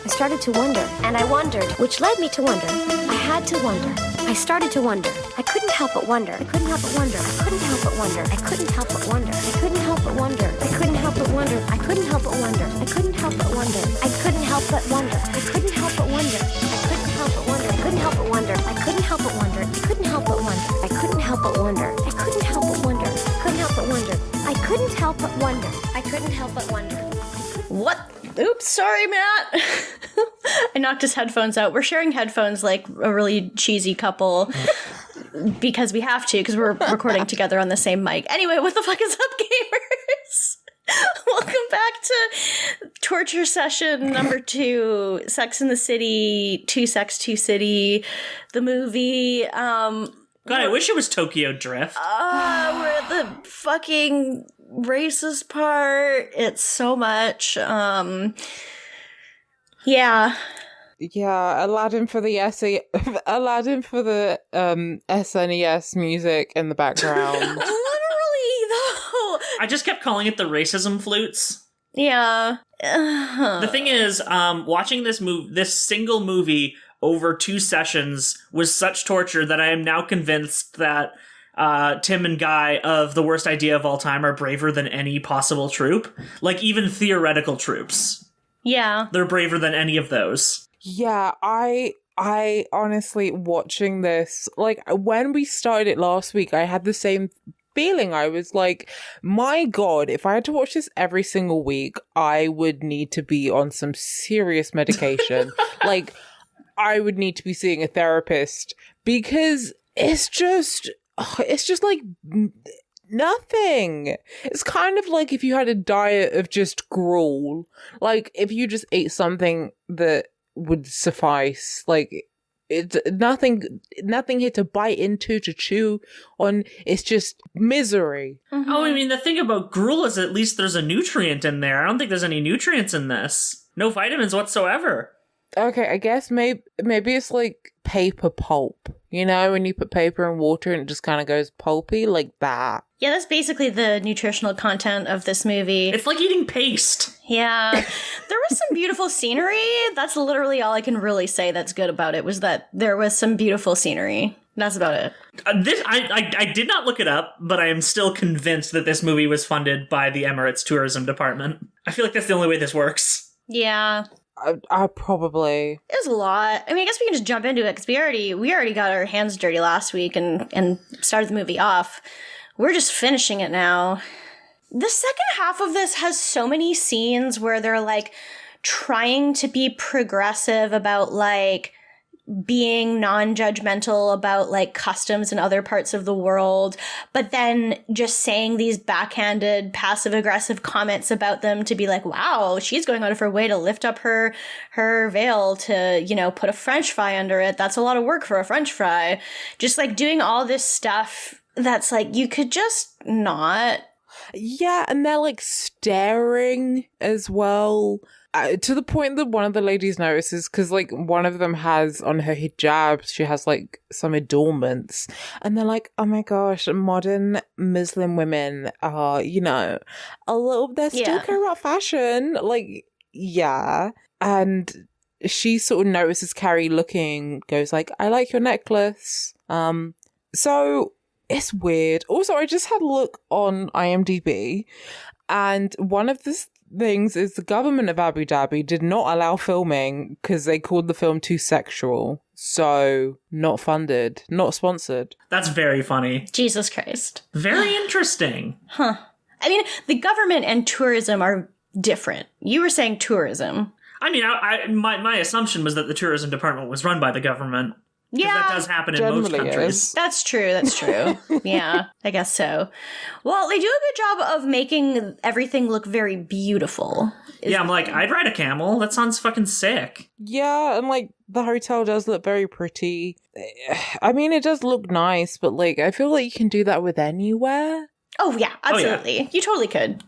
I started to wonder, and I wondered, which led me to wonder. I had to wonder. I started to wonder. I couldn't help but wonder. I couldn't help but wonder. I couldn't help but wonder. I couldn't help but wonder. I couldn't help but wonder. I couldn't help but wonder. I couldn't help but wonder. I couldn't help but wonder. I couldn't help but wonder. I couldn't help but wonder. I couldn't help but wonder. I couldn't help but wonder. I couldn't help but wonder. I couldn't help but wonder. I couldn't help but wonder. I couldn't help but wonder. I couldn't help but wonder. I couldn't help but wonder. I couldn't help but wonder. What? Oops, sorry, Matt. I knocked his headphones out. We're sharing headphones like a really cheesy couple because we have to, because we're recording together on the same mic. Anyway, what the fuck is up, gamers? Welcome back to torture session number 2, Sex in the City, 2 Sex, 2 City, the movie. God, I wish it was Tokyo Drift. We're at the fucking racist part. It's so much. Yeah, Aladdin for the SNES music in the background. Literally though. I just kept calling it the racism flutes. Yeah. The thing is, watching this single movie over 2 sessions was such torture that I am now convinced that Tim and Guy of The Worst Idea of All Time are braver than any possible troop. Like, even theoretical troops. Yeah. They're braver than any of those. Yeah, I honestly, watching this, like, when we started it last week, I had the same feeling. I was like, my God, if I had to watch this every single week, I would need to be on some serious medication. Like, I would need to be seeing a therapist, because it's just like nothing. It's kind of like if you had a diet of just gruel. Like, if you just ate something that would suffice, like, it's nothing here to bite into, to chew on. It's just misery. Mm-hmm. Oh, I mean, the thing about gruel is at least there's a nutrient in there. I don't think there's any nutrients in this. No vitamins whatsoever. Okay, I guess maybe it's like paper pulp. You know, when you put paper in water and it just kind of goes pulpy, like that. Yeah, that's basically the nutritional content of this movie. It's like eating paste. Yeah. There was some beautiful scenery. That's literally all I can really say that's good about it, was that there was some beautiful scenery. That's about it. I did not look it up, but I am still convinced that this movie was funded by the Emirates Tourism Department. I feel like that's the only way this works. Yeah. I probably... It was a lot. I mean, I guess we can just jump into it, because we already got our hands dirty last week and started the movie off. We're just finishing it now. The second half of this has so many scenes where they're, like, trying to be progressive about, like, being non-judgmental about, like, customs in other parts of the world, but then just saying these backhanded, passive-aggressive comments about them to be like, wow, she's going out of her way to lift up her veil to, you know, put a French fry under it. That's a lot of work for a French fry. Just, like, doing all this stuff that's, like, you could just not. Yeah, and they're, like, staring as well. To the point that one of the ladies notices, because, like, one of them has on her hijab, she has, like, some adornments, and they're like, oh my gosh, modern Muslim women are, you know, they're still care about fashion. Like, yeah. And she sort of notices Carrie looking, goes like, I like your necklace. So it's weird. Also, I just had a look on IMDb, and one of the things is the government of Abu Dhabi did not allow filming because they called the film too sexual. So, not funded, not sponsored. That's very funny. Jesus Christ. Very interesting. Huh. I mean, the government and tourism are different. You were saying tourism. I mean, my assumption was that the tourism department was run by the government. Yeah, that does happen in most countries. That's true. Yeah, I guess so. Well, they do a good job of making everything look very beautiful. Yeah, I'm like, I'd ride a camel. That sounds fucking sick. Yeah, and, like, the hotel does look very pretty. I mean, it does look nice, but, like, I feel like you can do that with anywhere. Oh, yeah, absolutely. Oh, yeah. You totally could.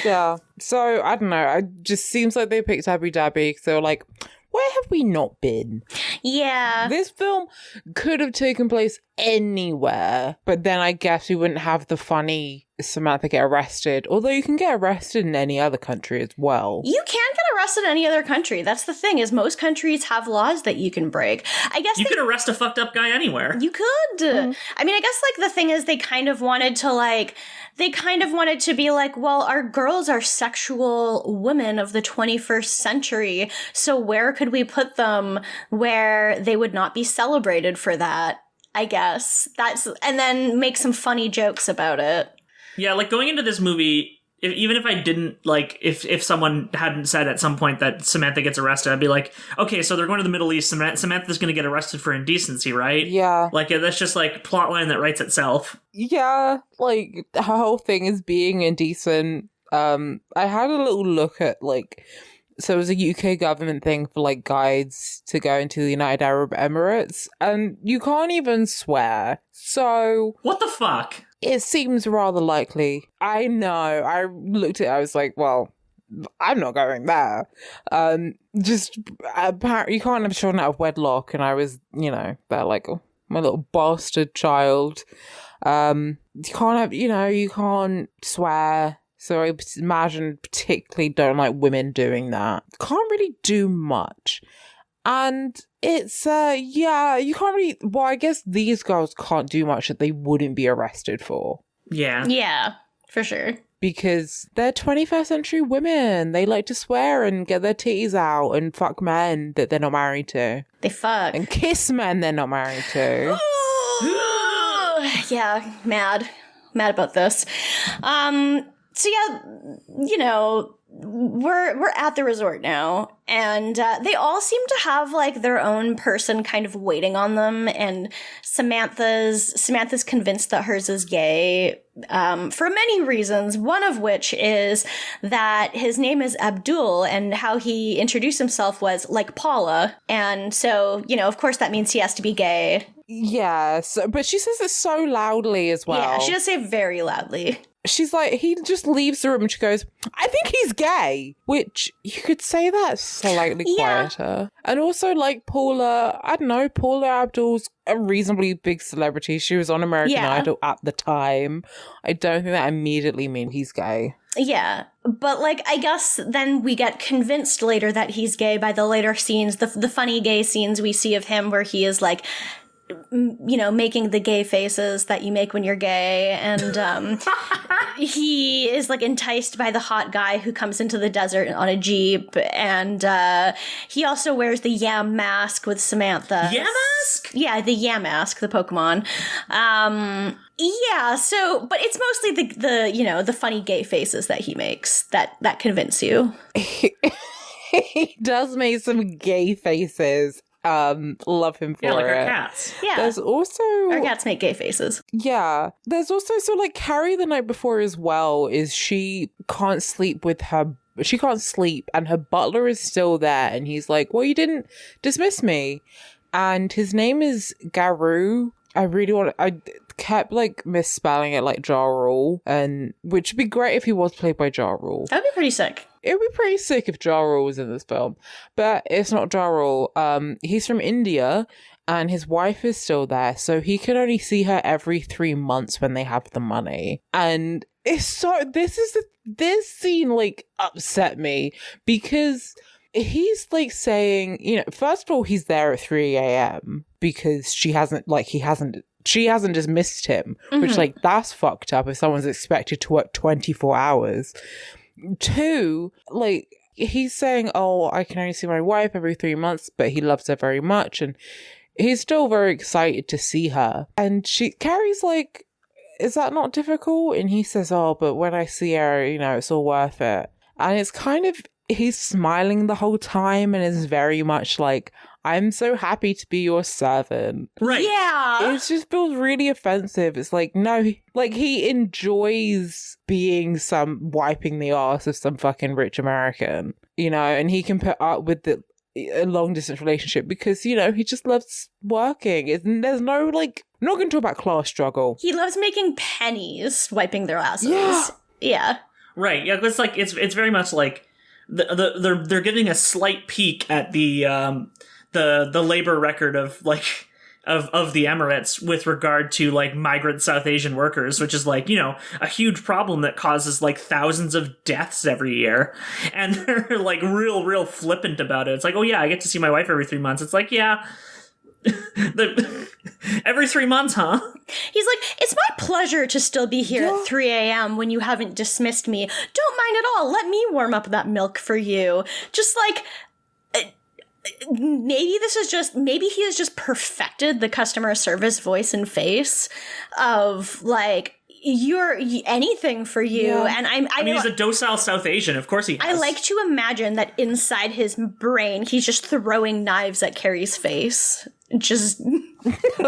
Yeah. So, I don't know. It just seems like they picked Abu Dhabi because they were like, where have we not been? Yeah. This film could have taken place anywhere. But then I guess we wouldn't have the funny Samantha get arrested. Although you can get arrested in any other country as well. You can get arrested in any other country. That's the thing, is most countries have laws that you can break. I guess you could arrest a fucked up guy anywhere. You could. I mean, I guess, like, the thing is they kind of wanted to be like, well, our girls are sexual women of the 21st century, so where could we put them where they would not be celebrated for that? I guess. And then make some funny jokes about it. Yeah, like, going into this movie, even if I didn't, like, if someone hadn't said at some point that Samantha gets arrested, I'd be like, okay, so they're going to the Middle East, Samantha's going to get arrested for indecency, right? Yeah. Like, that's just, like, plotline that writes itself. Yeah, like, her whole thing is being indecent. I had a little look at, like, so it was a UK government thing for, like, guides to go into the United Arab Emirates, and you can't even swear. So... What the fuck? It seems rather likely. I know. I looked at it, I was like, well, I'm not going there. Just, apparently, you can't have children out of wedlock, and I was, they're like, oh, my little bastard child. You can't have, you can't swear. So I imagine particularly don't like women doing that. Can't really do much. And it's, you can't really, well, I guess these girls can't do much that they wouldn't be arrested for. Yeah. Yeah, for sure. Because they're 21st century women. They like to swear and get their titties out and fuck men that they're not married to. They fuck. And kiss men they're not married to. Yeah, mad about this. So yeah, we're at the resort now, and they all seem to have, like, their own person kind of waiting on them, and Samantha's convinced that hers is gay, for many reasons, one of which is that his name is Abdul, and how he introduced himself was like Paula, and so, of course that means he has to be gay. Yes, but she says it so loudly as well. Yeah, she does say it very loudly. She's like, he just leaves the room and she goes, I think he's gay. Which, you could say that slightly quieter. And also, like, Paula Abdul's a reasonably big celebrity. She was on American Idol at the time. I don't think that immediately means he's gay. Yeah, but, like, I guess then we get convinced later that he's gay by the later scenes, the funny gay scenes we see of him where he is, like, making the gay faces that you make when you're gay, and he is, like, enticed by the hot guy who comes into the desert on a Jeep, and he also wears the yam mask with Samantha. Yam mask? Yeah, the yam mask, the Pokemon. Yeah, so, but it's mostly the funny gay faces that he makes that convince you. He does make some gay faces. Love him for it. Yeah, like our cats. Yeah. There's also... Our cats make gay faces. Yeah. There's also, so, like, Carrie the night before as well is she can't sleep and her butler is still there, and he's like, well, you didn't dismiss me. And his name is Garou. I kept, like, misspelling it like Ja Rule, and which would be great if he was played by Ja Rule. That'd be pretty sick. It would be pretty sick if Ja Rule was in this film, but it's not Ja Rule. He's from India, and his wife is still there, so he can only see her every 3 months when they have the money. And it's so, this scene, like, upset me, because he's, like, saying, first of all, he's there at 3 a.m. because she hasn't dismissed him, which, like, that's fucked up if someone's expected to work 24 hours. 2, like, he's saying, oh, I can only see my wife every 3 months, but he loves her very much, and he's still very excited to see her. And Carrie's like, is that not difficult? And he says, oh, but when I see her, it's all worth it. And it's kind of, he's smiling the whole time and is very much like, I'm so happy to be your servant. Right. Yeah. It just feels really offensive. It's like, no, like, he enjoys being wiping the ass of some fucking rich American, and he can put up with a long distance relationship because, he just loves working. There's no, like, I'm not going to talk about class struggle. He loves making pennies, wiping their asses. Yeah. Yeah. Right. Yeah. It's like, it's very much like they're getting a slight peek at the labor record of, like, of the Emirates with regard to like migrant South Asian workers, which is like, you know, a huge problem that causes like thousands of deaths every year. And they're like real flippant about it. It's like, oh yeah, I get to see my wife every 3 months. It's like, yeah. Every 3 months, huh? He's like, it's my pleasure to still be here at 3 a.m. when you haven't dismissed me. Don't mind at all. Let me warm up that milk for you. Just like, maybe he has just perfected the customer service voice and face of like, you're anything for you. Yeah. And I mean, he's a docile South Asian. Of course he has. I like to imagine that inside his brain, he's just throwing knives at Carrie's face. Just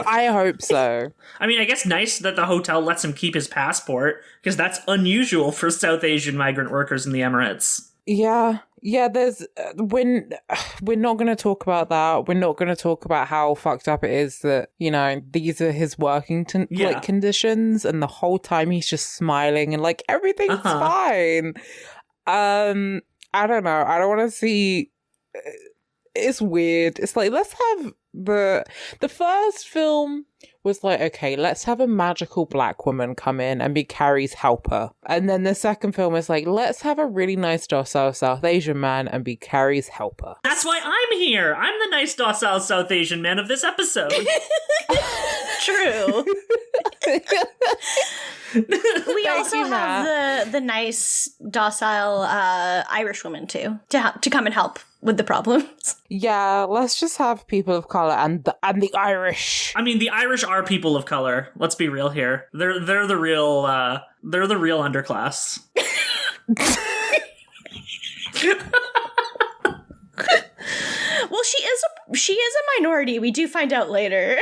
I hope so. I mean, I guess nice that the hotel lets him keep his passport, because that's unusual for South Asian migrant workers in the Emirates. Yeah, there's we're not going to talk about that. We're not going to talk about how fucked up it is that, you know, these are his working like conditions, and the whole time he's just smiling and like everything's fine. I don't know. I don't want to see. It's weird. It's like, let's have the first film was like, okay, let's have a magical black woman come in and be Carrie's helper. And then the second film is like, let's have a really nice docile South Asian man and be Carrie's helper. That's why I'm here. I'm the nice docile South Asian man of this episode. True. We also you, have the nice docile Irish woman too to come and help with the problems. Yeah, let's just have people of color and the Irish. I mean, the Irish are people of color. Let's be real here. They're the real underclass. Well, she is a minority. We do find out later.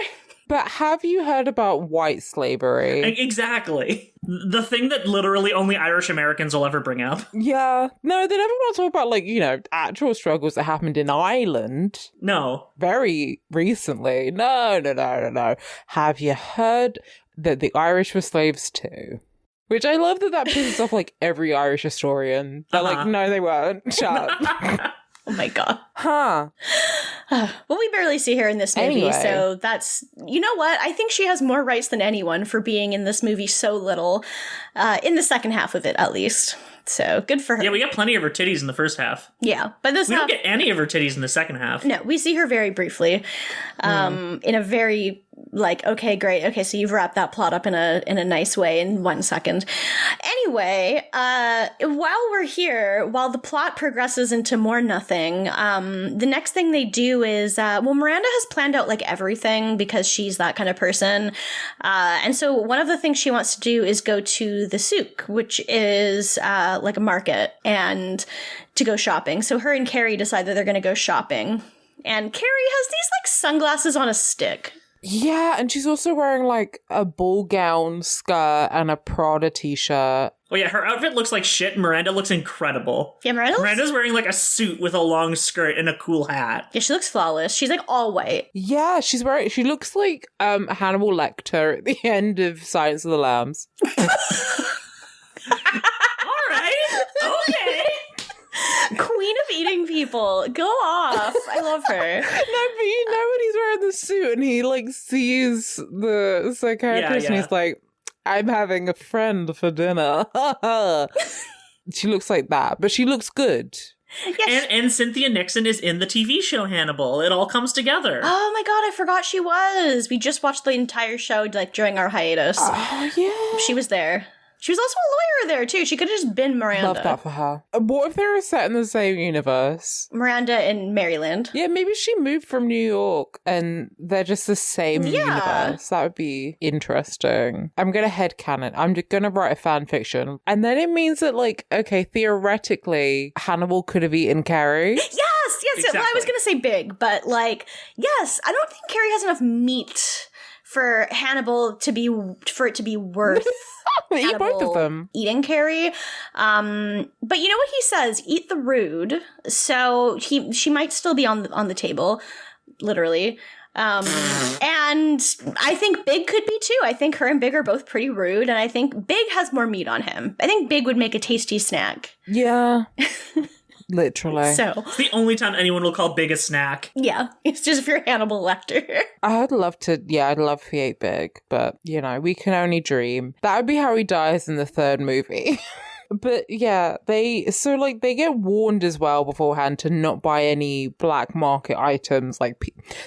But have you heard about white slavery? Exactly. The thing that literally only Irish Americans will ever bring up. Yeah. No, they never want to talk about, like, you know, actual struggles that happened in Ireland. No. Very recently. No. Have you heard that the Irish were slaves too? Which I love that pisses off, like, every Irish historian. They're like, no, they weren't. Shut up. Oh my god. Huh. Well, we barely see her in this movie, Anyway. so that's... You know what? I think she has more rights than anyone for being in this movie so little. In the second half of it, at least. So, good for her. Yeah, we got plenty of her titties in the first half. Yeah, but this We half... don't get any of her titties in the second half. No, we see her very briefly. In a very... Like, okay, great. Okay, so you've wrapped that plot up in a nice way in 1 second. Anyway, while we're here, while the plot progresses into more nothing, the next thing they do is, Miranda has planned out like everything because she's that kind of person. And so one of the things she wants to do is go to the souk, which is like a market, and to go shopping. So her and Carrie decide that they're going to go shopping. And Carrie has these like sunglasses on a stick. Yeah, and she's also wearing, like, a ball gown skirt and a Prada t-shirt. Oh yeah, her outfit looks like shit. Miranda looks incredible. Yeah, Miranda's wearing like a suit with a long skirt and a cool hat. Yeah, she looks flawless. She's like all white. Yeah, she looks like Hannibal Lecter at the end of Silence of the Lambs. All right, okay. Queen of eating people. Go off. I love her. No, but you know when he's wearing the suit and he, like, sees the psychiatrist and Yeah. he's like, I'm having a friend for dinner. She looks like that, but she looks good. Yes. And Cynthia Nixon is in the TV show Hannibal. It all comes together. Oh my god, I forgot she was. We just watched the entire show like during our hiatus. Oh, yeah. She was there. She was also a lawyer there, too. She could have just been Miranda. Love that for her. What if they were set in the same universe? Miranda in Maryland. Yeah, maybe she moved from New York and they're just the same universe. That would be interesting. I'm going to headcanon. I'm going to write a fan fiction. And then it means that, like, okay, theoretically, Hannibal could have eaten Carrie. Yes. Exactly. Well, I was going to say big, but, like, yes. I don't think Carrie has enough meat for Hannibal to be worth Eat both of them. Eating Carrie. But you know what he says? Eat the rude. So she might still be on the table, literally. And I think Big could be too. I think her and Big are both pretty rude, and I think Big has more meat on him. I think Big would make a tasty snack. Yeah. Literally. So, It's the only time anyone will call big a snack. yeah, it's just if you're Hannibal Lecter. I'd love to he ate big, but, we can only dream. That would be how he dies in the third movie. But yeah, they get warned as well beforehand to not buy any black market items. Like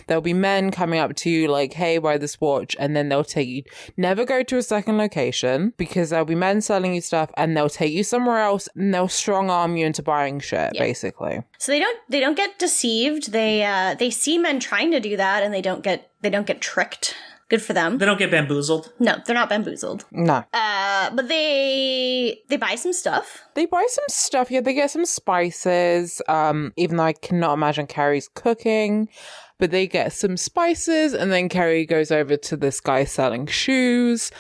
there'll be men coming up to you like, hey, buy this watch. And then they'll take you, never go to a second location because there'll be men selling you stuff and they'll take you somewhere else and they'll strong arm you into buying shit, basically. So they don't get deceived. They see men trying to do that and they don't get tricked. Good for them. They don't get bamboozled. No, they're not bamboozled. No. But they buy some stuff. They buy some stuff. Yeah, they get some spices. Even though I cannot imagine Carrie's cooking. But they get some spices and then Carrie goes over to this guy selling shoes.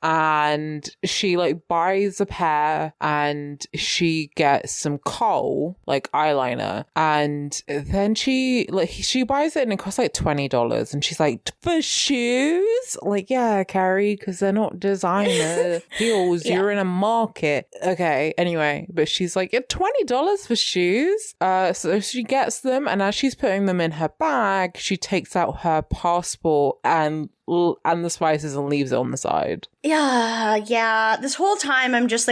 And she buys a pair and she gets some kohl, eyeliner, and then she buys it and it costs $20 and she's like, for shoes? Yeah, Carrie, because they're not designer heels. Yeah. You're in a market. Okay, anyway, but she's like, $20 for shoes? So she gets them, and as she's putting them in her bag, she takes out her passport and the spices and leaves it on the side. Yeah. This whole time I'm just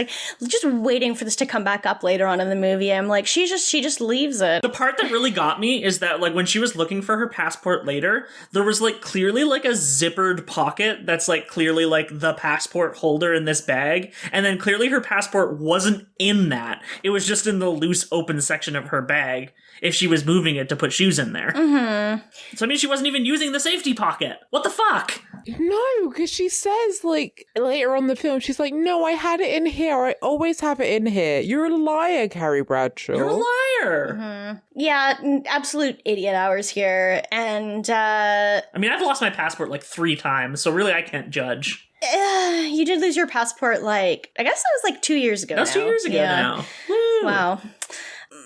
waiting for this to come back up later on in the movie. I'm like, she just leaves it. The part that really got me is that when she was looking for her passport later, there was clearly a zippered pocket that's clearly the passport holder in this bag, and then clearly her passport wasn't in that. It was just in the loose open section of her bag if she was moving it to put shoes in there. Mm-hmm. So I mean, she wasn't even using the safety pocket. What the fuck? No, because she says, later on in the film, she's like, no, I had it in here. I always have it in here. You're a liar, Carrie Bradshaw. You're a liar. Mm-hmm. Yeah, absolute idiot hours here. And, I mean, I've lost my passport 3 times, so really I can't judge. You did lose your passport, I guess that was 2 years ago. That was 2 years ago now. Woo. Wow.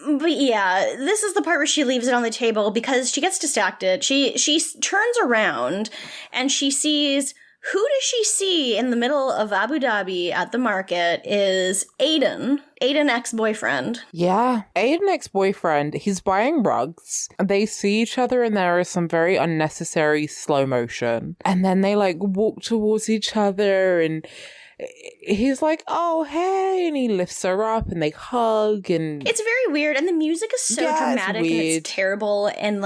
But yeah, this is the part where she leaves it on the table because she gets distracted. She turns around and she sees, who does she see in the middle of Abu Dhabi at the market is Aidan ex-boyfriend. Yeah, Aidan ex-boyfriend. He's buying rugs. They see each other and there is some very unnecessary slow motion. And then they walk towards each other and he's like, oh, hey, and he lifts her up and they hug and... It's very weird, and the music is so dramatic and it's terrible, and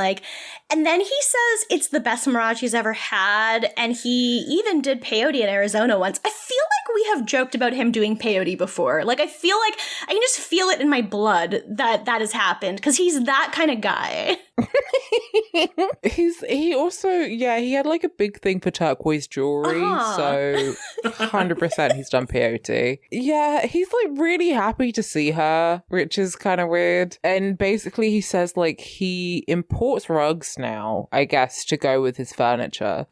and then he says it's the best mirage he's ever had, and he even did peyote in Arizona once. I feel like we have joked about him doing peyote before. I feel like I can just feel it in my blood that has happened, because he's that kind of guy. He also, he had a big thing for turquoise jewelry, so 100% he's done peyote. Yeah, he's really happy to see her, which is kind of weird. And basically he says he imports rugs now, I guess, to go with his furniture.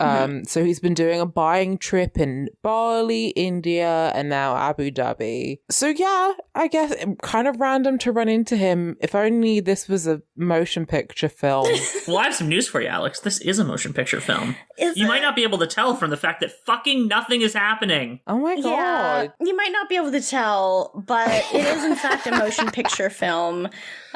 So he's been doing a buying trip in Bali, India, and now Abu Dhabi. So yeah, I guess kind of random to run into him. If only this was a motion picture film. Well, I have some news for you, Alex. This is a motion picture film. You might not be able to tell from the fact that fucking nothing is happening. Oh my god. Yeah, you might not be able to tell, but it is in fact a motion picture film.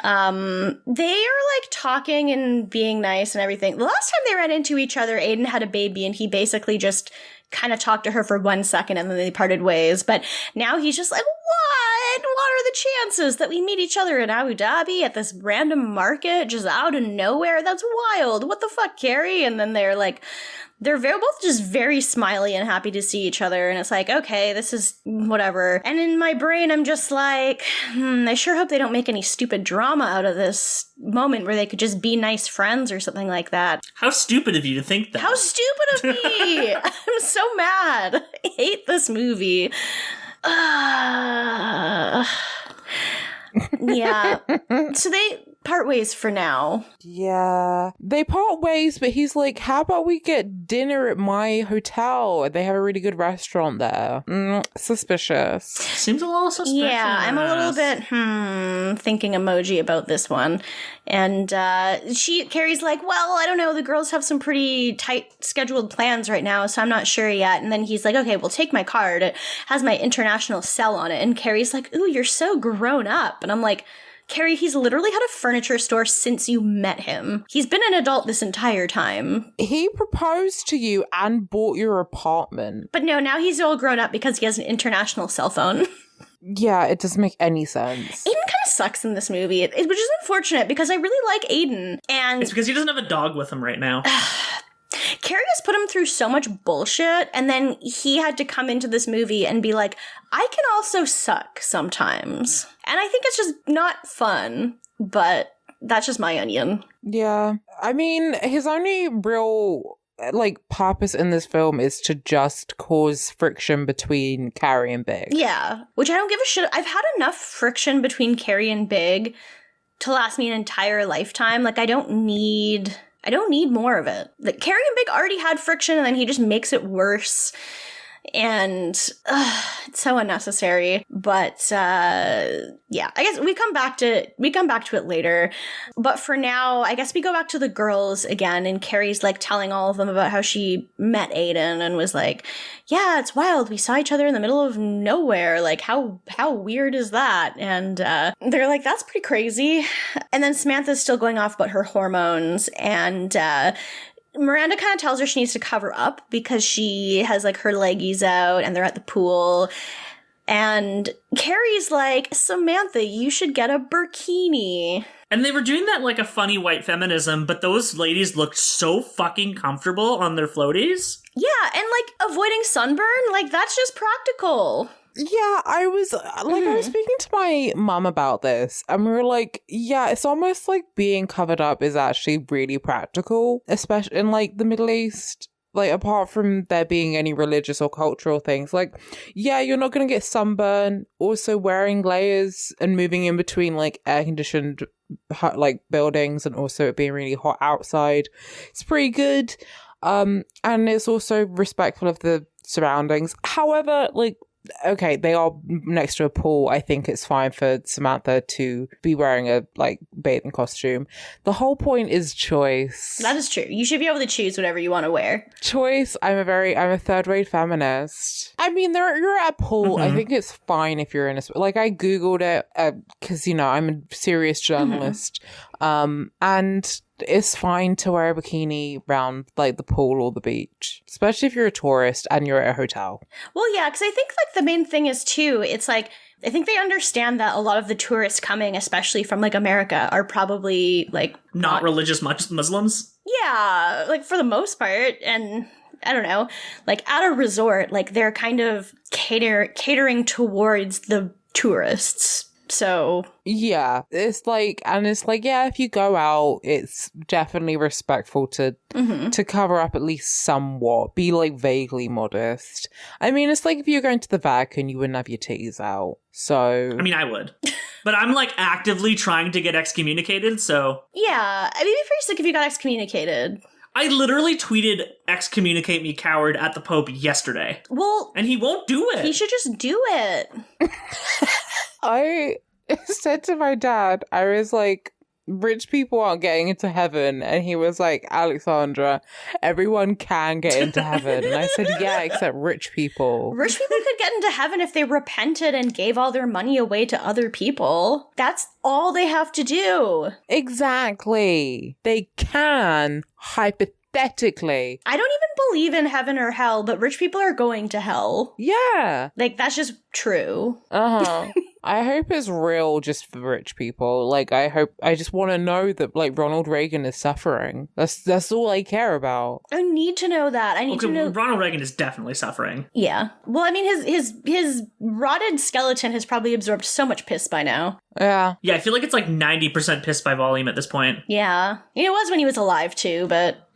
They are talking and being nice and everything. The last time they ran into each other, Aidan had a baby and he basically just kind of talked to her for 1 second and then they parted ways. But now he's just like, what? What are the chances that we meet each other in Abu Dhabi at this random market just out of nowhere? That's wild. What the fuck, Carrie? And then they're both just very smiley and happy to see each other. And it's okay, this is whatever. And in my brain, I'm just I sure hope they don't make any stupid drama out of this moment where they could just be nice friends or something like that. How stupid of you to think that. How stupid of me! I'm so mad. I hate this movie. Yeah. So they part ways for now. Yeah. They part ways, but he's like, how about we get dinner at my hotel? They have a really good restaurant there. Suspicious. Seems a little suspicious. Yeah, I'm a little bit, thinking emoji about this one. And Carrie's like, well, I don't know, the girls have some pretty tight scheduled plans right now, so I'm not sure yet. And then he's like, okay, well, take my card. It has my international cell on it. And Carrie's like, ooh, you're so grown up. And I'm like, Carrie, he's literally had a furniture store since you met him. He's been an adult this entire time. He proposed to you and bought your apartment. But no, now he's all grown up because he has an international cell phone. Yeah, it doesn't make any sense. Aidan kind of sucks in this movie, which is unfortunate because I really like Aidan. And It's because he doesn't have a dog with him right now. Carrie has put him through so much bullshit, and then he had to come into this movie and be like, I can also suck sometimes. And I think it's just not fun, but that's just my onion. Yeah. I mean, his only real, purpose in this film is to just cause friction between Carrie and Big. Yeah, which I don't give a shit. I've had enough friction between Carrie and Big to last me an entire lifetime. Like, I don't need more of it. Like, Carrie and Big already had friction, and then he just makes it worse. And it's so unnecessary. But yeah, I guess we come back to it later. But for now, I guess we go back to the girls again, and Carrie's like telling all of them about how she met Aidan and was like, yeah, it's wild. We saw each other in the middle of nowhere. Like, how weird is that? And they're like, that's pretty crazy. And then Samantha's still going off about her hormones, and Miranda kind of tells her she needs to cover up because she has like her leggies out and they're at the pool. And Carrie's like, Samantha, you should get a burkini. And they were doing that like a funny white feminism, but those ladies looked so fucking comfortable on their floaties. Yeah, and like avoiding sunburn, like that's just practical. Yeah, I was speaking to my mum about this, and we were like, yeah, it's almost like being covered up is actually really practical, especially in like the Middle East. Like, apart from there being any religious or cultural things, like, yeah, you're not going to get sunburn. Also, wearing layers and moving in between like air conditioned like buildings, and also it being really hot outside, it's pretty good. And it's also respectful of the surroundings. However, like, okay, they are next to a pool. I think it's fine for Samantha to be wearing a like bathing costume. The whole point is choice. That is true. You should be able to choose whatever you want to wear. Choice. I'm a third-rate feminist. I mean, you're at a pool. I think it's fine if you're in a like. I googled it because I'm a serious journalist, and it's fine to wear a bikini around like the pool or the beach, especially if you're a tourist and you're at a hotel. Well, yeah, because I think like the main thing is too, it's like, I think they understand that a lot of the tourists coming, especially from like America, are probably like not religious Muslims. Yeah, like for the most part. And I don't know, like at a resort, like they're kind of catering towards the tourists. So yeah, it's like, yeah, if you go out, it's definitely respectful to cover up at least somewhat, be like vaguely modest. I mean, it's like if you're going to the Vatican, you wouldn't have your titties out. So I mean, I would, but I'm like actively trying to get excommunicated. So yeah, I mean, it'd be pretty sick if you got excommunicated. I literally tweeted "excommunicate me, coward" at the Pope yesterday. Well, and he won't do it. He should just do it. I said to my dad, I was like, rich people aren't getting into heaven. And he was like, Alexandra, everyone can get into heaven. And I said, yeah, except rich people. Rich people could get into heaven if they repented and gave all their money away to other people. That's all they have to do. Exactly. They can, hypothetically. I don't even believe in heaven or hell, but rich people are going to hell. Yeah. Like, that's just true. Uh-huh. I hope it's real just for rich people. Like, I just want to know that, like, Ronald Reagan is suffering. That's all I care about. I need to know that. I need to know. Ronald Reagan is definitely suffering. Yeah. Well, I mean, his rotted skeleton has probably absorbed so much piss by now. Yeah. Yeah, I feel like it's like 90% piss by volume at this point. Yeah. It was when he was alive, too, but,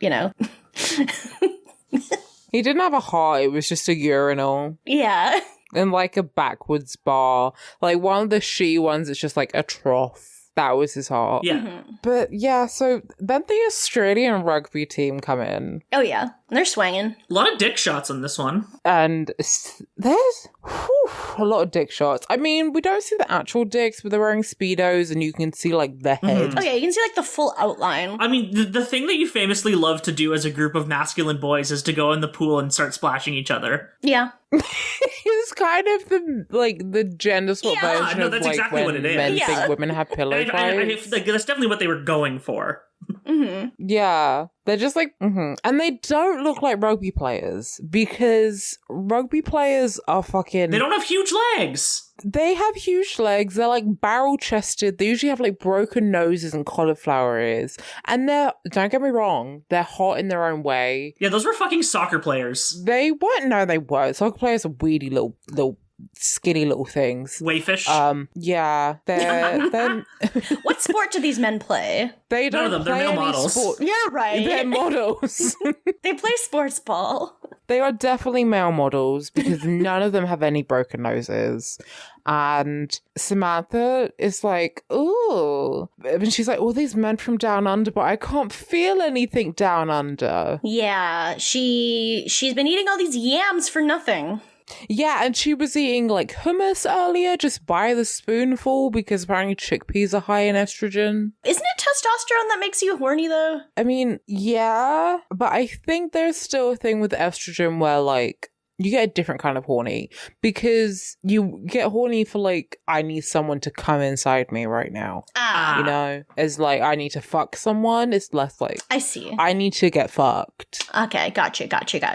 He didn't have a heart. It was just a urinal. Yeah. In like a backwards bar. Like one of the she ones, it's just like a trough. That was his heart. Yeah. Mm-hmm. But yeah, so then the Australian rugby team come in. Oh yeah. They're swanging. A lot of dick shots in this one. And there's a lot of dick shots. I mean, we don't see the actual dicks, but they're wearing Speedos and you can see like the head. Oh yeah, you can see like the full outline. I mean, the thing that you famously love to do as a group of masculine boys is to go in the pool and start splashing each other. Yeah. It's kind of the gender swap version no, of that's like exactly what when it is. men Yeah. think women have pillow I fights. like, that's definitely what they were going for. Mm-hmm. Yeah, they're just like, and they don't look like rugby players because rugby players are fucking. They don't have huge legs. They have huge legs. They're like barrel chested. They usually have like broken noses and cauliflower ears. And don't get me wrong, they're hot in their own way. Yeah, those were fucking soccer players. They weren't. No, they weren't. Soccer players are weedy little skinny little things. Wayfish. Yeah, they're What sport do these men play? they None don't of them, they're play male any models. sport. Yeah, right. They're models. They play sports ball. They are definitely male models because none of them have any broken noses. And Samantha is like, ooh. And she's like, all these men from down under, but I can't feel anything down under. Yeah, she's been eating all these yams for nothing. Yeah, and she was eating like hummus earlier just by the spoonful because apparently chickpeas are high in estrogen. Isn't it testosterone that makes you horny, though? I mean, yeah, but I think there's still a thing with estrogen where like you get a different kind of horny because you get horny for like, I need someone to come inside me right now. You know, it's like I need to fuck someone. It's less like I see. I need to get fucked. Okay, gotcha.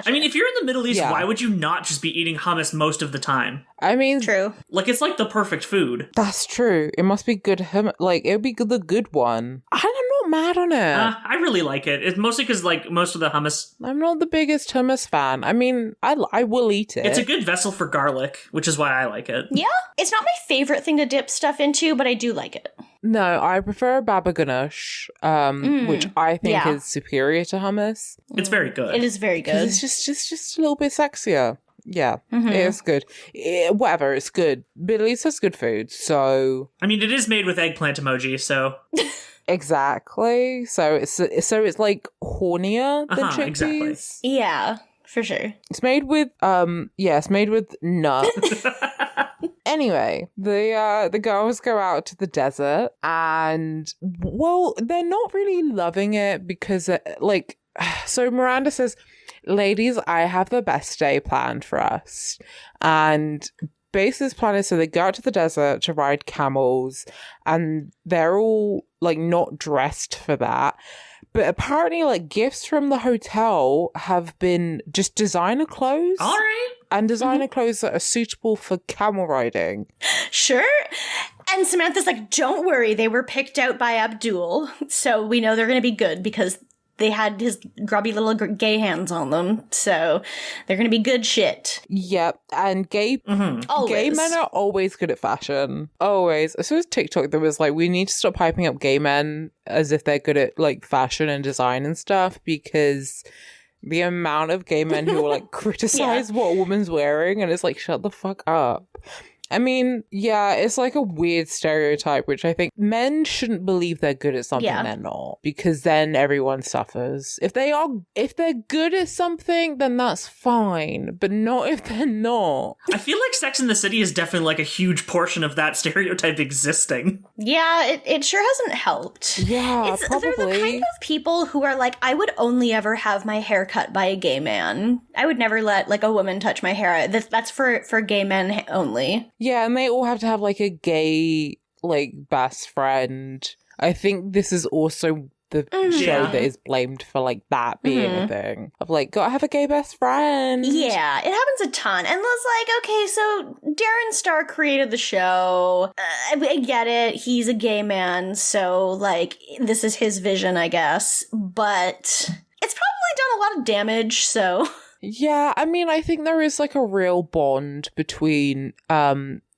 I mean, if you're in the Middle East, Yeah. why would you not just be eating hummus most of the time? I mean, True. Like, it's like the perfect food. that's true. It must be good. Like it would be the good one. I'm not mad on it. I really like it. It's mostly because, like, most of the hummus, I'm not the biggest hummus fan. I mean, I will eat it. it's a good vessel for garlic, which is why I like it. Yeah, it's not my favorite thing to dip stuff into, but I do like it. No, I prefer baba ganoush, which I think yeah. is superior to hummus. It's very good. It is very 'Cause good. it's just a little bit sexier. Yeah, it is good. Whatever, it's good. But at least it's good food. So I mean, it is made with eggplant emoji, so exactly. So it's like hornier than chickpeas. exactly. Yeah, for sure. It's made with it's made with nut. Anyway, the girls go out to the desert and well, they're not really loving it because so Miranda says, "Ladies, I have the best day planned for us." And Base's plan is so they go out to the desert to ride camels and they're all like not dressed for that. But apparently, like, gifts from the hotel have been just designer clothes. All right. And designer clothes that are suitable for camel riding. Sure. And Samantha's like, don't worry, they were picked out by Abdul. So we know they're going to be good because they had his grubby little gay hands on them. So they're going to be good shit. Yep. And gay Always. men are always good at fashion. Always. So was TikTok that was like, we need to stop hyping up gay men as if they're good at like fashion and design and stuff because the amount of gay men who will like criticize what a woman's wearing and it's like, shut the fuck up. I mean, yeah, it's like a weird stereotype, which I think men shouldn't believe they're good at something they're not, because then everyone suffers. If they're good at something, then that's fine, but not if they're not. I feel like Sex and the City is definitely like a huge portion of that stereotype existing. Yeah, it sure hasn't helped. Yeah, They're the kind of people who are like, I would only ever have my hair cut by a gay man. I would never let like a woman touch my hair. That's for gay men only. Yeah, and they all have to have like a gay like best friend. I think this is also the show that is blamed for like that being a thing of like, gotta have a gay best friend. Yeah, it happens a ton. And was like, okay, so Darren Star created the show. I get it. He's a gay man, so like this is his vision, I guess. But it's probably done a lot of damage, so Yeah, I mean, I think there is like a real bond between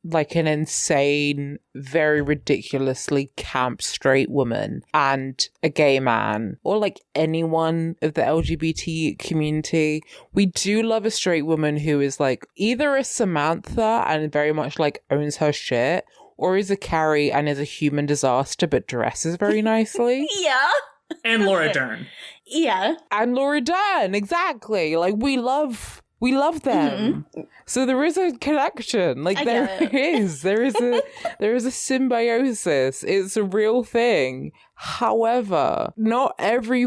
like an insane, very ridiculously camp straight woman and a gay man, or like anyone of the LGBT community. We do love a straight woman who is like either a Samantha and very much like owns her shit, or is a Carrie and is a human disaster but dresses very nicely. yeah. And Laura Dern. Yeah. And Laura Dern, exactly. Like we love them. So there is a connection. Like there is a symbiosis. It's a real thing. However, not every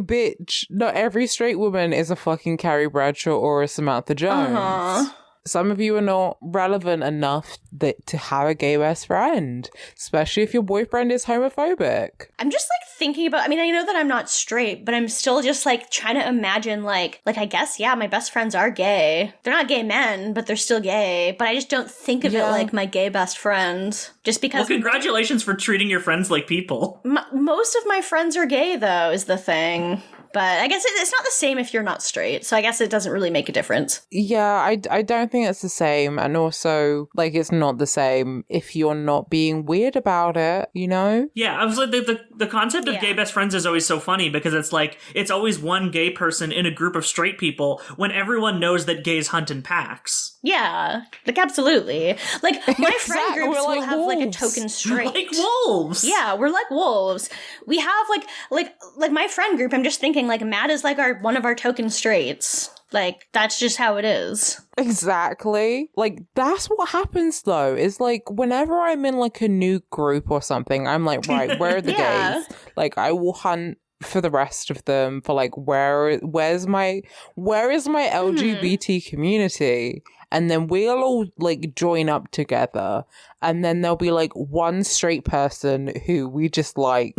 straight woman is a fucking Carrie Bradshaw or a Samantha Jones. Some of you are not relevant enough to have a gay best friend, especially if your boyfriend is homophobic. I'm just like thinking about, I mean, I know that I'm not straight, but I'm still just like trying to imagine like I guess, yeah, my best friends are gay. They're not gay men, but they're still gay. But I just don't think of it like my gay best friends. Just because. Well, congratulations for treating your friends like people. Most of my friends are gay, though, is the thing. But I guess it's not the same if you're not straight, so I guess it doesn't really make a difference. Yeah, I don't think it's the same, and also, like, it's not the same if you're not being weird about it, you know? Yeah, I was like, the concept of gay best friends is always so funny, because it's like, it's always one gay person in a group of straight people, when everyone knows that gays hunt in packs. Yeah, like, absolutely. Like, my friend groups We're like will have, wolves. like, a token straight. Like wolves! Yeah, we're like wolves. We have, like my friend group, I'm just thinking, like, Matt is, like, one of our token straights. Like, that's just how it is. Exactly. Like, that's what happens, though, is, like, whenever I'm in, like, a new group or something, I'm like, right, where are the gays? Like, I will hunt for the rest of them for, like, where is my LGBT community? And then we'll all, like, join up together. And then there'll be, like, one straight person who we just like.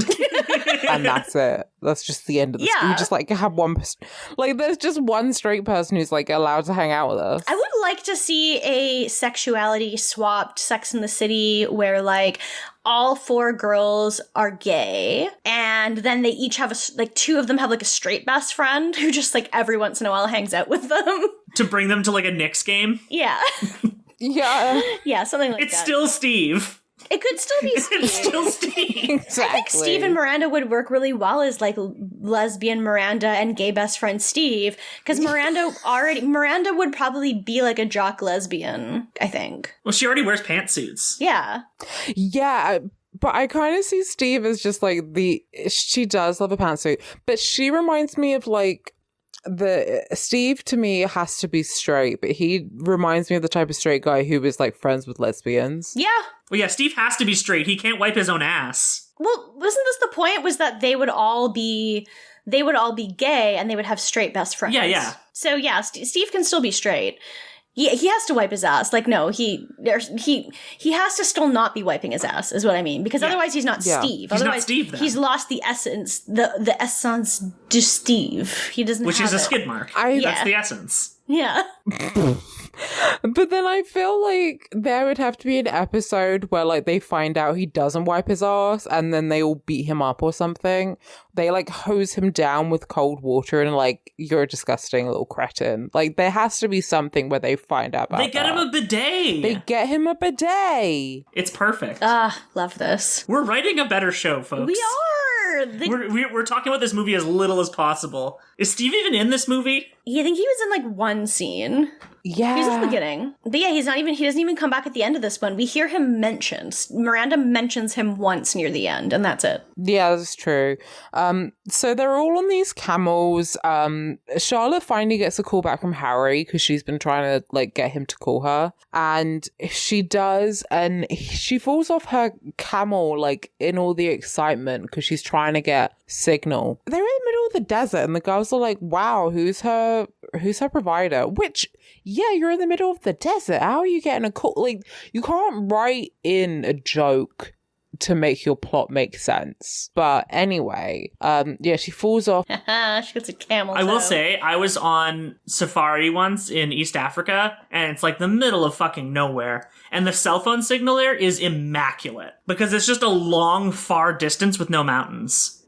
And that's it. That's just the end of the story. We just, like, have one like, there's just one straight person who's, like, allowed to hang out with us. I would like to see a sexuality swapped Sex in the City where, like, all 4 girls are gay, and then they each have like 2 of them have, like, a straight best friend who just, like, every once in a while hangs out with them. To bring them to, like, a Knicks game? Yeah. Yeah. Yeah, something like It's that. still Steve. It could still be Steve. It's still Steve. Exactly. I think Steve and Miranda would work really well as, like, lesbian Miranda and gay best friend Steve, because Miranda would probably be, like, a jock lesbian, I think. Well, she already wears pantsuits. Yeah. Yeah, but I kind of see Steve as just, like, she does love a pantsuit, but she reminds me of, like, Steve to me has to be straight, but he reminds me of the type of straight guy who was, like, friends with lesbians. Yeah. Well, yeah, Steve has to be straight. He can't wipe his own ass. Well, wasn't this the point? Was that they would all be gay and they would have straight best friends? Yeah. So yeah, Steve can still be straight. He has to wipe his ass. Like, no, he has to still not be wiping his ass, is what I mean. Because otherwise he's not Steve. He's otherwise, not Steve, then. He's lost the essence, the essence de Steve. He doesn't Which have is a it. skid mark. Yeah. That's the essence. Yeah. But then I feel like there would have to be an episode where, like, they find out he doesn't wipe his ass and then they all beat him up or something. They, like, hose him down with cold water and, like, you're a disgusting little cretin. Like, there has to be something where they find out about They get him a bidet. They get him a bidet. It's perfect. Love this. We're writing a better show, folks. We are. We're talking about this movie as little as possible. Is Steve even in this movie? Yeah, I think he was in, like, one scene. Yeah. He's at the beginning. But yeah, he doesn't even come back at the end of this one. We hear him mentioned. Miranda mentions him once near the end, and that's it. Yeah, that's true. So they're all on these camels. Charlotte finally gets a call back from Harry because she's been trying to, like, get him to call her. And she does, and she falls off her camel, like, in all the excitement because she's trying to get signal. They're in the middle of the desert and the girls are like, wow, who's her provider? Which, yeah, you're in the middle of the desert. How are you getting a call? Like, you can't write in a joke to make your plot make sense. But anyway, yeah, she falls off. She gets a camel I will toe. say, I was on safari once in East Africa, and it's like the middle of fucking nowhere. And the cell phone signal there is immaculate because it's just a long, far distance with no mountains.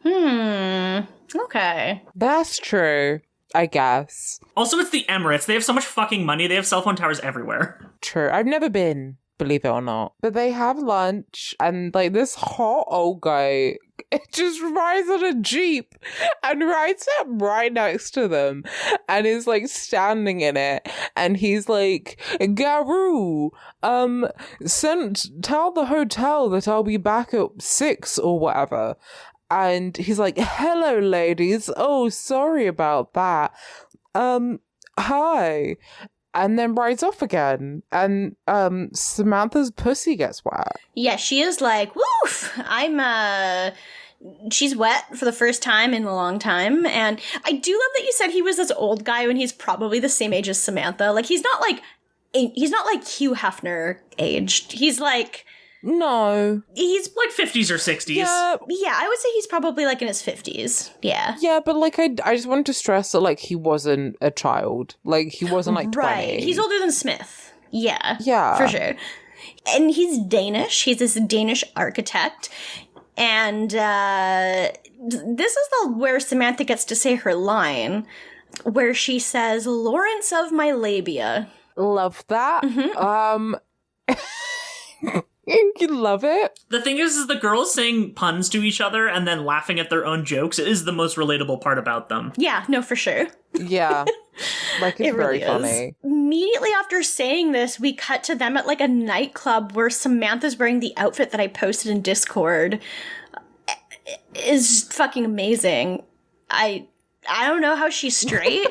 Okay. That's true, I guess. Also, it's the Emirates. They have so much fucking money. They have cell phone towers everywhere. True. I've never been, believe it or not. But they have lunch, and, like, this hot old guy just rides on a Jeep and rides up right next to them and is, like, standing in it. And he's like, Garou, tell the hotel that I'll be back at 6 or whatever. And he's like, hello, ladies. Oh, sorry about that. Hi. And then rides off again. And Samantha's pussy gets wet. Yeah, she is like, woof! She's wet for the first time in a long time. And I do love that you said he was this old guy when he's probably the same age as Samantha. Like, he's not, like, he's not like Hugh Hefner aged. He's like, No. he's Like 50s or 60s. Yeah. yeah, I would say he's probably like in his 50s. Yeah. Yeah, but like I just wanted to stress that like he wasn't a child. Like he wasn't like 20. Right. He's older than Smith. Yeah. Yeah. For sure. And he's Danish. He's this Danish architect. And this is where Samantha gets to say her line, where she says, "Lawrence of my labia." Love that. Mm-hmm. You love it. The thing is the girls saying puns to each other and then laughing at their own jokes is the most relatable part about them. Yeah, no, for sure. Yeah. Like it's It very really is. funny. Immediately after saying this, we cut to them at like a nightclub where Samantha's wearing the outfit that I posted in Discord. Is fucking amazing. I don't know how she's straight.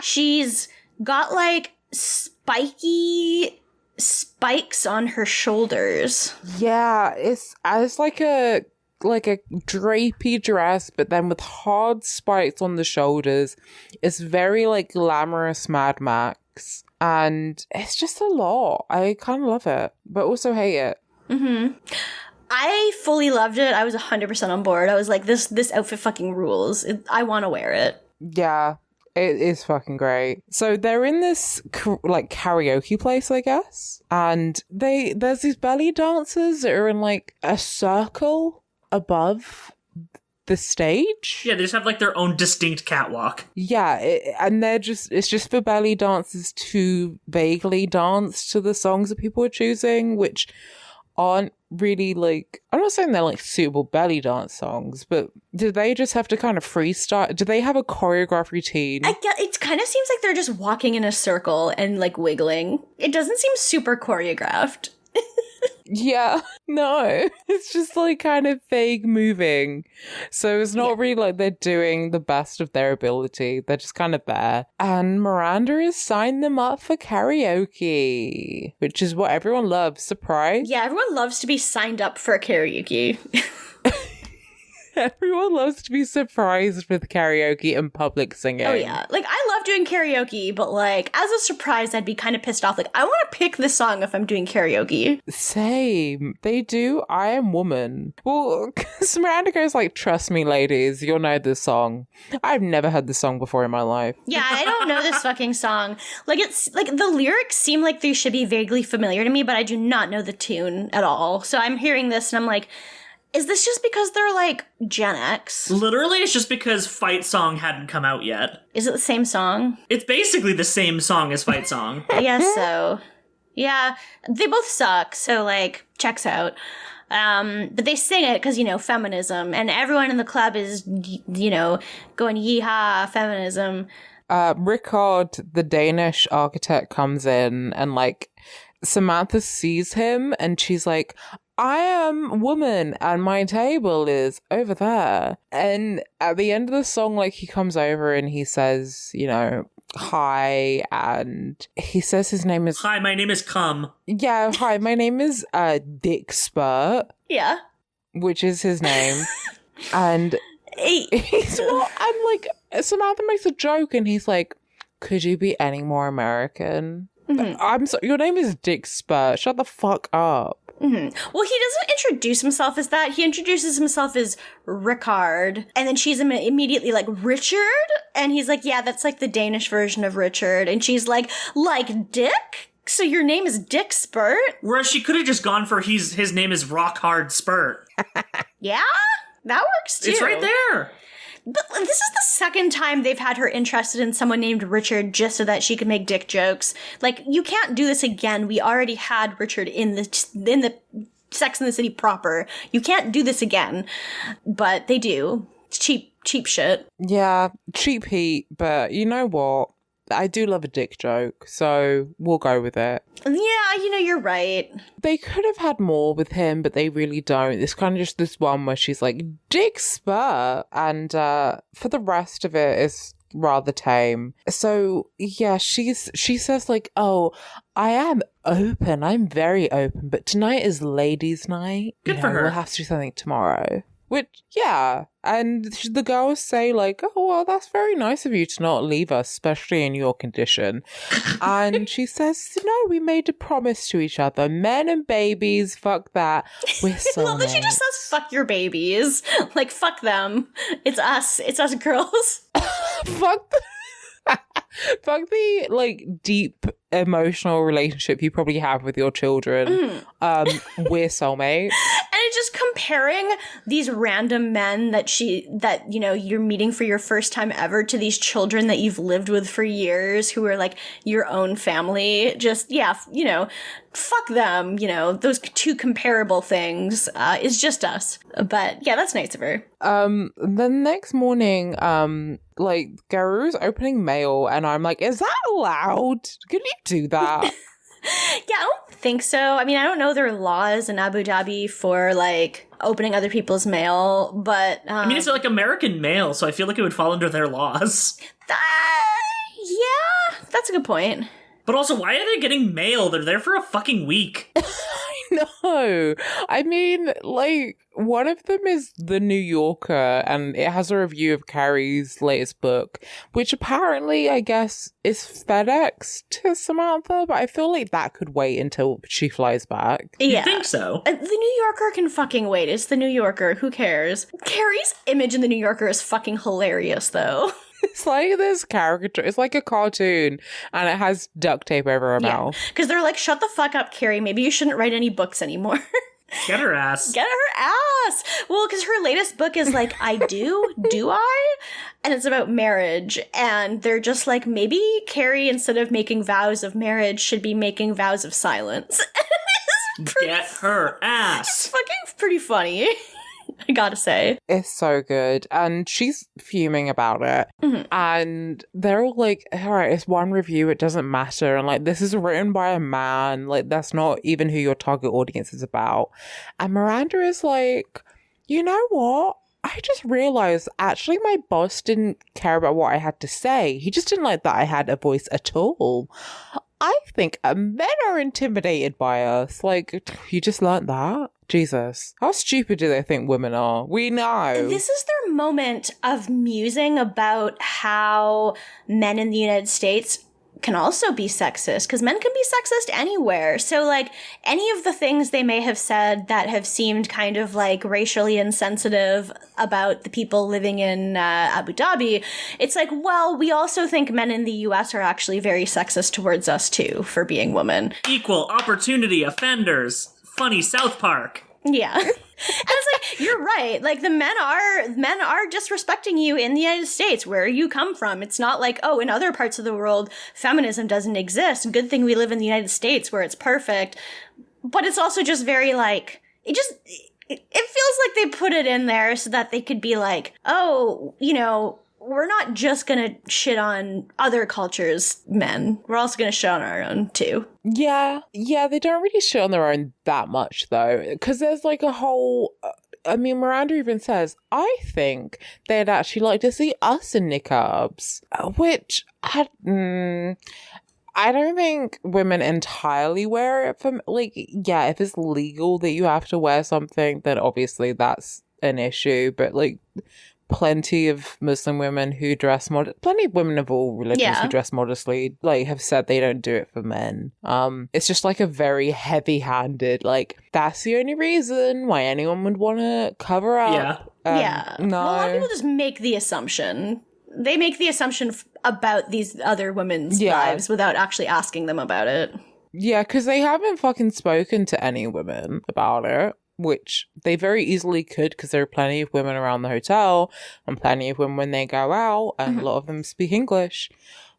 She's got like spiky spikes on her shoulders. Yeah, it's like a drapey dress, but then with hard spikes on the shoulders. It's very like glamorous Mad Max, and it's just a lot. I kind of love it, but also hate it. Mm-hmm. I fully loved it. I was 100% on board. I was like, this outfit fucking rules. I want to wear it. Yeah, it is fucking great. So they're in this like karaoke place, I guess, and there's these belly dancers that are in like a circle above the stage. Yeah, they just have like their own distinct catwalk. Yeah, and it's just for belly dancers to vaguely dance to the songs that people are choosing, which aren't really like, I'm not saying they're like suitable belly dance songs, but do they just have to kind of freestyle? Do they have a choreographed routine? It kind of seems like they're just walking in a circle and like wiggling. It doesn't seem super choreographed. Yeah, no, it's just like kind of vague moving. So it's not really like they're doing the best of their ability. They're just kind of there. And Miranda has signed them up for karaoke, which is what everyone loves. Surprise. Yeah, everyone loves to be signed up for karaoke. Everyone loves to be surprised with karaoke and public singing. Oh yeah. Like, I love doing karaoke, but like, as a surprise, I'd be kind of pissed off. Like, I want to pick this song if I'm doing karaoke. Same. They do I Am Woman. Well, because Miranda goes like, trust me, ladies, you'll know this song. I've never heard this song before in my life. Yeah, I don't know this fucking song. Like, it's like the lyrics seem like they should be vaguely familiar to me, but I do not know the tune at all. So I'm hearing this and I'm like, is this just because they're like Gen X? Literally, it's just because Fight Song hadn't come out yet. Is it the same song? It's basically the same song as Fight Song. I guess so. Yeah, they both suck, so like, checks out. But they sing it because, you know, feminism, and everyone in the club is, you know, going yeehaw, feminism. Rickard, the Danish architect, comes in and like Samantha sees him and she's like, I am woman and my table is over there. And at the end of the song, like, he comes over and he says, you know, hi, and he says his name is... Hi, my name is Cum. Yeah, hi, my name is Dick Spurt. Yeah. Which is his name. And he's not... And, like, Samantha makes a joke and he's like, could you be any more American? Mm-hmm. I'm sorry, your name is Dick Spurt. Shut the fuck up. Mm-hmm. Well, he doesn't introduce himself as that. He introduces himself as Rickard. And then she's immediately like, Richard? And he's like, yeah, that's like the Danish version of Richard. And she's like Dick? So your name is Dick Spurt? Whereas she could have just gone for his name is Rock Hard Spurt. Yeah? That works too. It's right there. But this is the second time they've had her interested in someone named Richard just so that she could make dick jokes. Like, you can't do this again. We already had Richard in the Sex and the City proper. You can't do this again. But they do. It's cheap shit. Yeah, cheap heat, but you know what? I do love a dick joke, so we'll go with it. Yeah, you know, you're right. They could have had more with him, but they really don't. It's kind of just this one where she's like, Dick Spur, and for the rest of it, it's rather tame. So, yeah, she says like, oh, I am open. I'm very open, but tonight is ladies' night. Good for her. We'll have to do something tomorrow. Which, yeah. And the girls say, like, oh, well, that's very nice of you to not leave us, especially in your condition. And she says, no, we made a promise to each other. Men and babies, fuck that. We're soulmates. I love that she just says, fuck your babies. Like, fuck them. It's us. It's us girls. Fuck fuck the, like, deep emotional relationship you probably have with your children. We're soulmates. And it's just comparing these random men that you know, you're meeting for your first time ever to these children that you've lived with for years who are like your own family. Just, yeah, you know, fuck them, you know, those two comparable things is just us. But yeah, that's nice of her. The next morning, like, Garu's opening mail, and I'm like, is that allowed? Can you do that? Yeah, I don't think so. I mean, I don't know their laws in Abu Dhabi for, like, opening other people's mail, but... I mean, it's like American mail, so I feel like it would fall under their laws. Yeah, that's a good point. But also, why are they getting mail? They're there for a fucking week. I know. I mean, like, one of them is The New Yorker, and it has a review of Carrie's latest book, which apparently, I guess, is FedEx to Samantha, but I feel like that could wait until she flies back. Yeah. You think so? The New Yorker can fucking wait. It's The New Yorker. Who cares? Carrie's image in The New Yorker is fucking hilarious, though. It's like this caricature. It's like a cartoon, and it has duct tape over her mouth. Because they're like, shut the fuck up, Carrie. Maybe you shouldn't write any books anymore. Get her ass. Get her ass. Well, because her latest book is like, I do? Do I? And it's about marriage. And they're just like, maybe Carrie, instead of making vows of marriage, should be making vows of silence. Get her ass. It's fucking pretty funny. I gotta say. It's so good. And she's fuming about it. Mm-hmm. And they're all like, all right, it's one review. It doesn't matter. And like, this is written by a man. Like, that's not even who your target audience is about. And Miranda is like, you know what? I just realized actually my boss didn't care about what I had to say. He just didn't like that I had a voice at all. I think men are intimidated by us. Like, you just learned that? Jesus. How stupid do they think women are? We know. This is their moment of musing about how men in the United States can also be sexist, because men can be sexist anywhere. So, like, any of the things they may have said that have seemed kind of, like, racially insensitive about the people living in Abu Dhabi, it's like, well, we also think men in the US are actually very sexist towards us, too, for being women. Equal opportunity offenders. Funny South Park. Yeah. And it's like, you're right. Like, the men are disrespecting you in the United States, where you come from. It's not like, oh, in other parts of the world, feminism doesn't exist. Good thing we live in the United States where it's perfect. But it's also just very, like, it feels like they put it in there so that they could be like, oh, you know, we're not just gonna shit on other cultures' men. We're also gonna shit on our own, too. Yeah, they don't really shit on their own that much, though. Because there's, like, a whole... I mean, Miranda even says, I think they'd actually like to see us in niqabs. Which, I don't think women entirely wear it for... Like, yeah, if it's legal that you have to wear something, then obviously that's an issue. But, like... Plenty of Muslim women who dress plenty of women of all religions who dress modestly, like, have said they don't do it for men. It's just like a very heavy-handed, like, that's the only reason why anyone would want to cover up. Yeah. No. Well, a lot of people just make the assumption. They make the assumption about these other women's lives without actually asking them about it. Yeah, because they haven't fucking spoken to any women about it. Which they very easily could, because there are plenty of women around the hotel and plenty of women when they go out, and a lot of them speak English.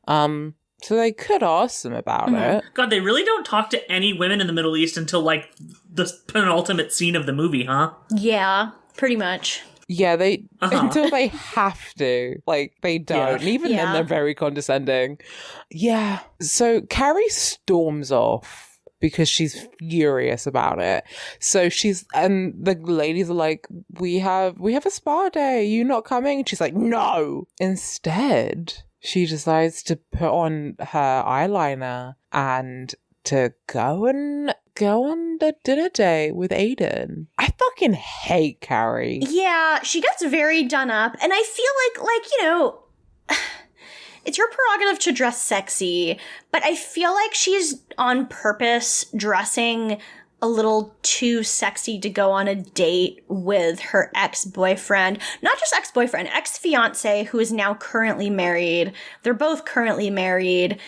So they could ask them about it. God, they really don't talk to any women in the Middle East until, like, the penultimate scene of the movie, huh? Yeah, pretty much. Yeah, they until they have to. Like, they don't. Yeah. Even then, they're very condescending. Yeah. So Carrie storms off because she's furious about it. So and the ladies are like, we have a spa day. You not coming? And she's like, no. Instead, she decides to put on her eyeliner and to go and go on the dinner date with Aidan. I fucking hate Carrie. Yeah, she gets very done up, and I feel like, it's your prerogative to dress sexy, but I feel like she's on purpose dressing a little too sexy to go on a date with her ex-boyfriend. Not just ex-boyfriend, ex-fiance, who is now currently married. They're both currently married.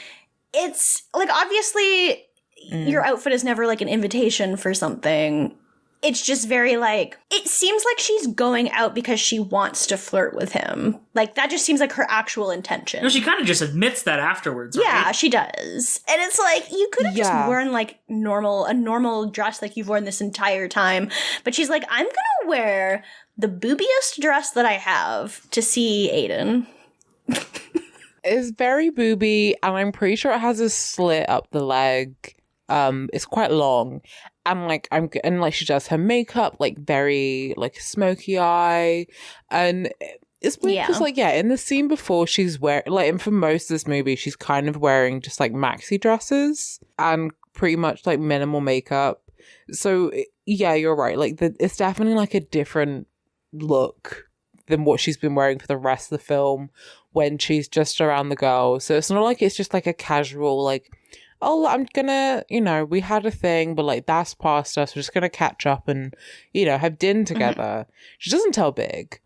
It's, like, obviously, your outfit is never, like, an invitation for something. It's just very, like, it seems like she's going out because she wants to flirt with him. Like, that just seems like her actual intention. No, she kind of just admits that afterwards, right? Yeah, she does. And it's like, you could have just worn, like, a normal dress like you've worn this entire time. But she's like, I'm gonna wear the boobiest dress that I have to see Aidan. It's very booby, and I'm pretty sure it has a slit up the leg. It's quite long. And like she does her makeup like very like smoky eye, and it's weird because in the scene before she's wearing like, and for most of this movie she's kind of wearing just like maxi dresses and pretty much like minimal makeup. So yeah, you're right. Like it's definitely like a different look than what she's been wearing for the rest of the film when she's just around the girls. So it's not like it's just like a casual like, oh, I'm gonna, we had a thing, but like that's past us. We're just gonna catch up and, have dinner together. She doesn't tell Big.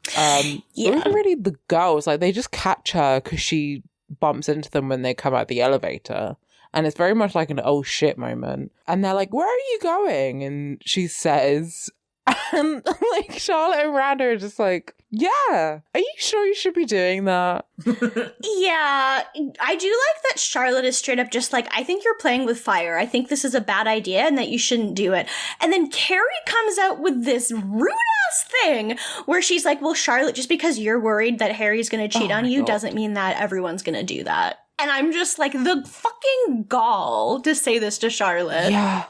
Even really the girls, like they just catch her because she bumps into them when they come out the elevator. And it's very much like an oh shit moment. And they're like, where are you going? And she says, and like Charlotte and Miranda are just like, yeah, are you sure you should be doing that? Yeah, I do like that Charlotte is straight up just like, I think you're playing with fire. I think this is a bad idea and that you shouldn't do it. And then Carrie comes out with this rude ass thing where she's like, well, Charlotte, just because you're worried that Harry's going to cheat on you doesn't mean that everyone's going to do that. And I'm just like, the fucking gall to say this to Charlotte. Yeah.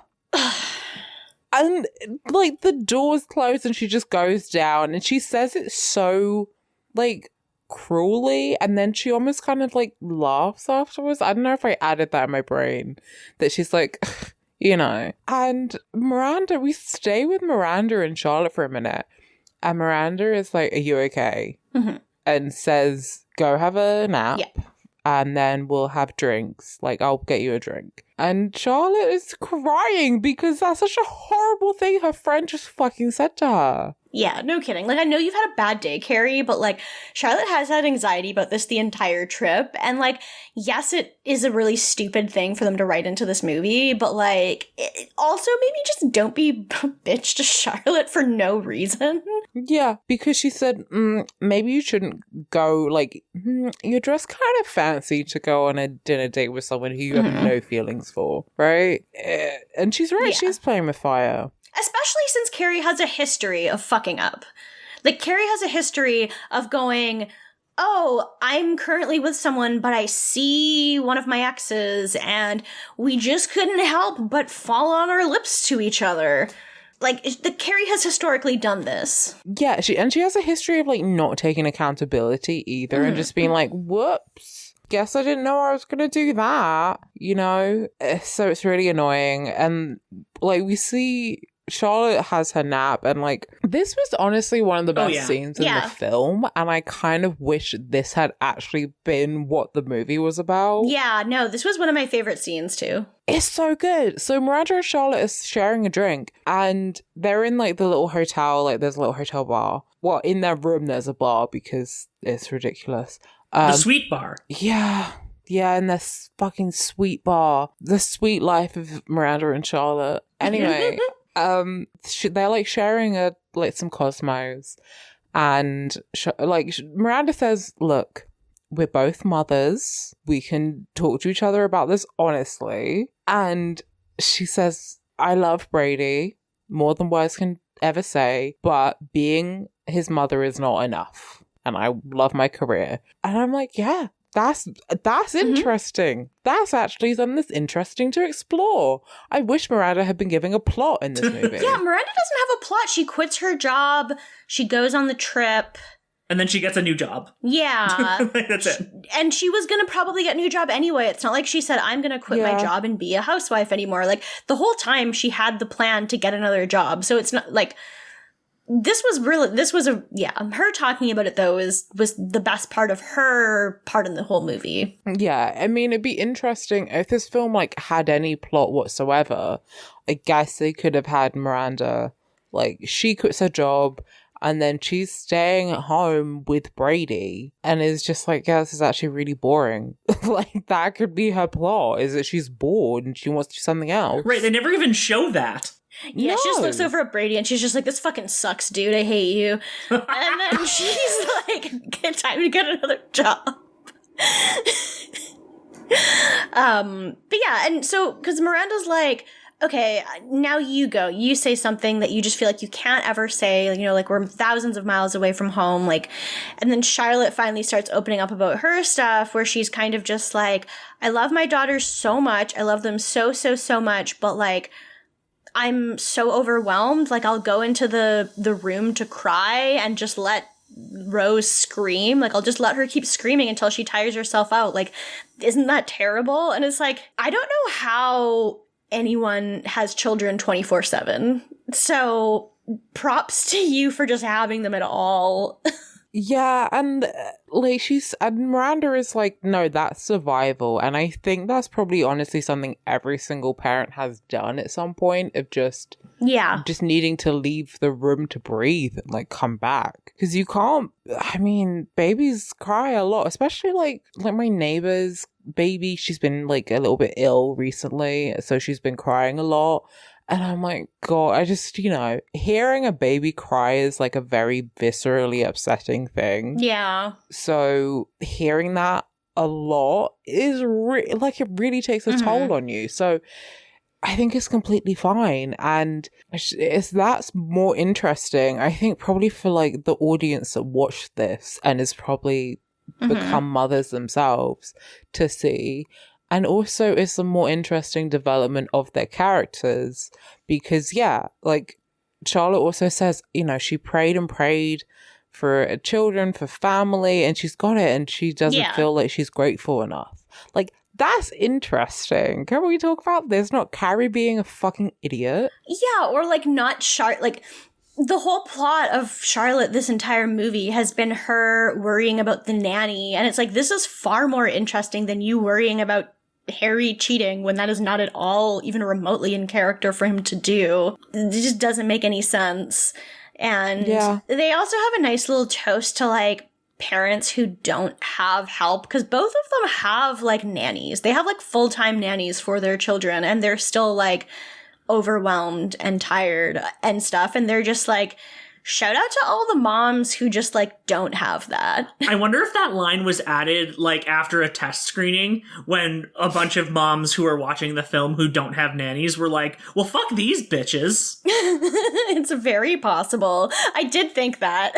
And, like, the door's closed and she just goes down and she says it so, like, cruelly. And then she almost kind of, like, laughs afterwards. I don't know if I added that in my brain. That she's like, And Miranda, we stay with Miranda and Charlotte for a minute. And Miranda is like, are you okay? Mm-hmm. And says, go have a nap. Yeah. And then we'll have drinks. Like, I'll get you a drink. And Charlotte is crying because that's such a horrible thing her friend just fucking said to her. Yeah, no kidding. Like, I know you've had a bad day, Carrie, but, like, Charlotte has had anxiety about this the entire trip. And, like, yes, it is a really stupid thing for them to write into this movie, but, like, also maybe just don't be a bitch to Charlotte for no reason. Yeah, because she said, maybe you shouldn't go, like, you're dressed kind of fancy to go on a dinner date with someone who you have no feelings for, right? And she's right, she's playing with fire. Especially since Carrie has a history of fucking up. Like, Carrie has a history of going, oh, I'm currently with someone, but I see one of my exes, and we just couldn't help but fall on our lips to each other. Like, Carrie has historically done this. Yeah, she has a history of, like, not taking accountability either, and just being like, whoops. Guess I didn't know I was going to do that, So it's really annoying. And, like, we see Charlotte has her nap, and, like, this was honestly one of the best scenes in the film, and I kind of wish this had actually been what the movie was about. Yeah, no, this was one of my favorite scenes, too. It's so good. So Miranda and Charlotte is sharing a drink, and they're in, like, the little hotel, like, there's a little hotel bar. Well, in their room there's a bar because it's ridiculous. The sweet bar. Yeah, and this fucking sweet bar. The sweet life of Miranda and Charlotte. Anyway, they're like sharing some Cosmos, and Miranda says, "Look, we're both mothers. We can talk to each other about this honestly." And she says, "I love Brady more than words can ever say, but being his mother is not enough. And I love my career." And I'm like, yeah, that's interesting. That's actually something that's interesting to explore. I wish Miranda had been giving a plot in this movie. Yeah, Miranda doesn't have a plot. She quits her job. She goes on the trip. And then she gets a new job. Yeah. That's it. And she was going to probably get a new job anyway. It's not like she said, I'm going to quit my job and be a housewife anymore. Like, the whole time she had the plan to get another job. So it's not like, her talking about it though was the best part of her part in the whole movie. Yeah, I mean, it'd be interesting if this film like had any plot whatsoever. I guess they could have had Miranda, like, she quits her job and then she's staying at home with Brady and is just like, yeah, this is actually really boring. Like, that could be her plot, is that she's bored and she wants to do something else. Right, they never even show that. Yeah, no. She just looks over at Brady and she's just like, this fucking sucks, dude. I hate you. And then she's like, get time to get another job. But yeah, and so, because Miranda's like, okay, now you go. You say something that you just feel like you can't ever say, you know, like, we're thousands of miles away from home, like, and then Charlotte finally starts opening up about her stuff, where she's kind of just like, I love my daughters so much. I love them so much, but, like, I'm so overwhelmed. Like, I'll go into the room to cry and just let Rose scream. Like, I'll just let her keep screaming until she tires herself out. Like, isn't that terrible? And it's like, I don't know how anyone has children 24/7. So props to you for just having them at all. Yeah, and like and Miranda is like, no, that's survival. And I think that's probably honestly something every single parent has done at some point, of just needing to leave the room to breathe and like come back. Because you can't, I mean, babies cry a lot, especially like my neighbor's baby. She's been like a little bit ill recently, so she's been crying a lot. And I'm like, God, I just, you know, hearing a baby cry is like a very viscerally upsetting thing. Yeah. So hearing that a lot is like, it really takes a toll on you. So I think it's completely fine. And that's more interesting, I think, probably for like the audience that watched this and is probably become mothers themselves to see. And also it's a more interesting development of their characters because, yeah, like Charlotte also says, you know, she prayed and prayed for children, for family, and she's got it, and she doesn't feel like she's grateful enough. Like, that's interesting. Can we talk about this? Not Carrie being a fucking idiot. Yeah, or like not like... The whole plot of Charlotte this entire movie has been her worrying about the nanny. And it's like, this is far more interesting than you worrying about Harry cheating when that is not at all even remotely in character for him to do. It just doesn't make any sense. And they also have a nice little toast to like parents who don't have help, because both of them have like nannies. They have like full-time nannies for their children, and they're still like overwhelmed and tired and stuff, and they're just like, shout out to all the moms who just like don't have that. I wonder if that line was added like after a test screening when a bunch of moms who are watching the film who don't have nannies were like, well, fuck these bitches. It's very possible. I did think that.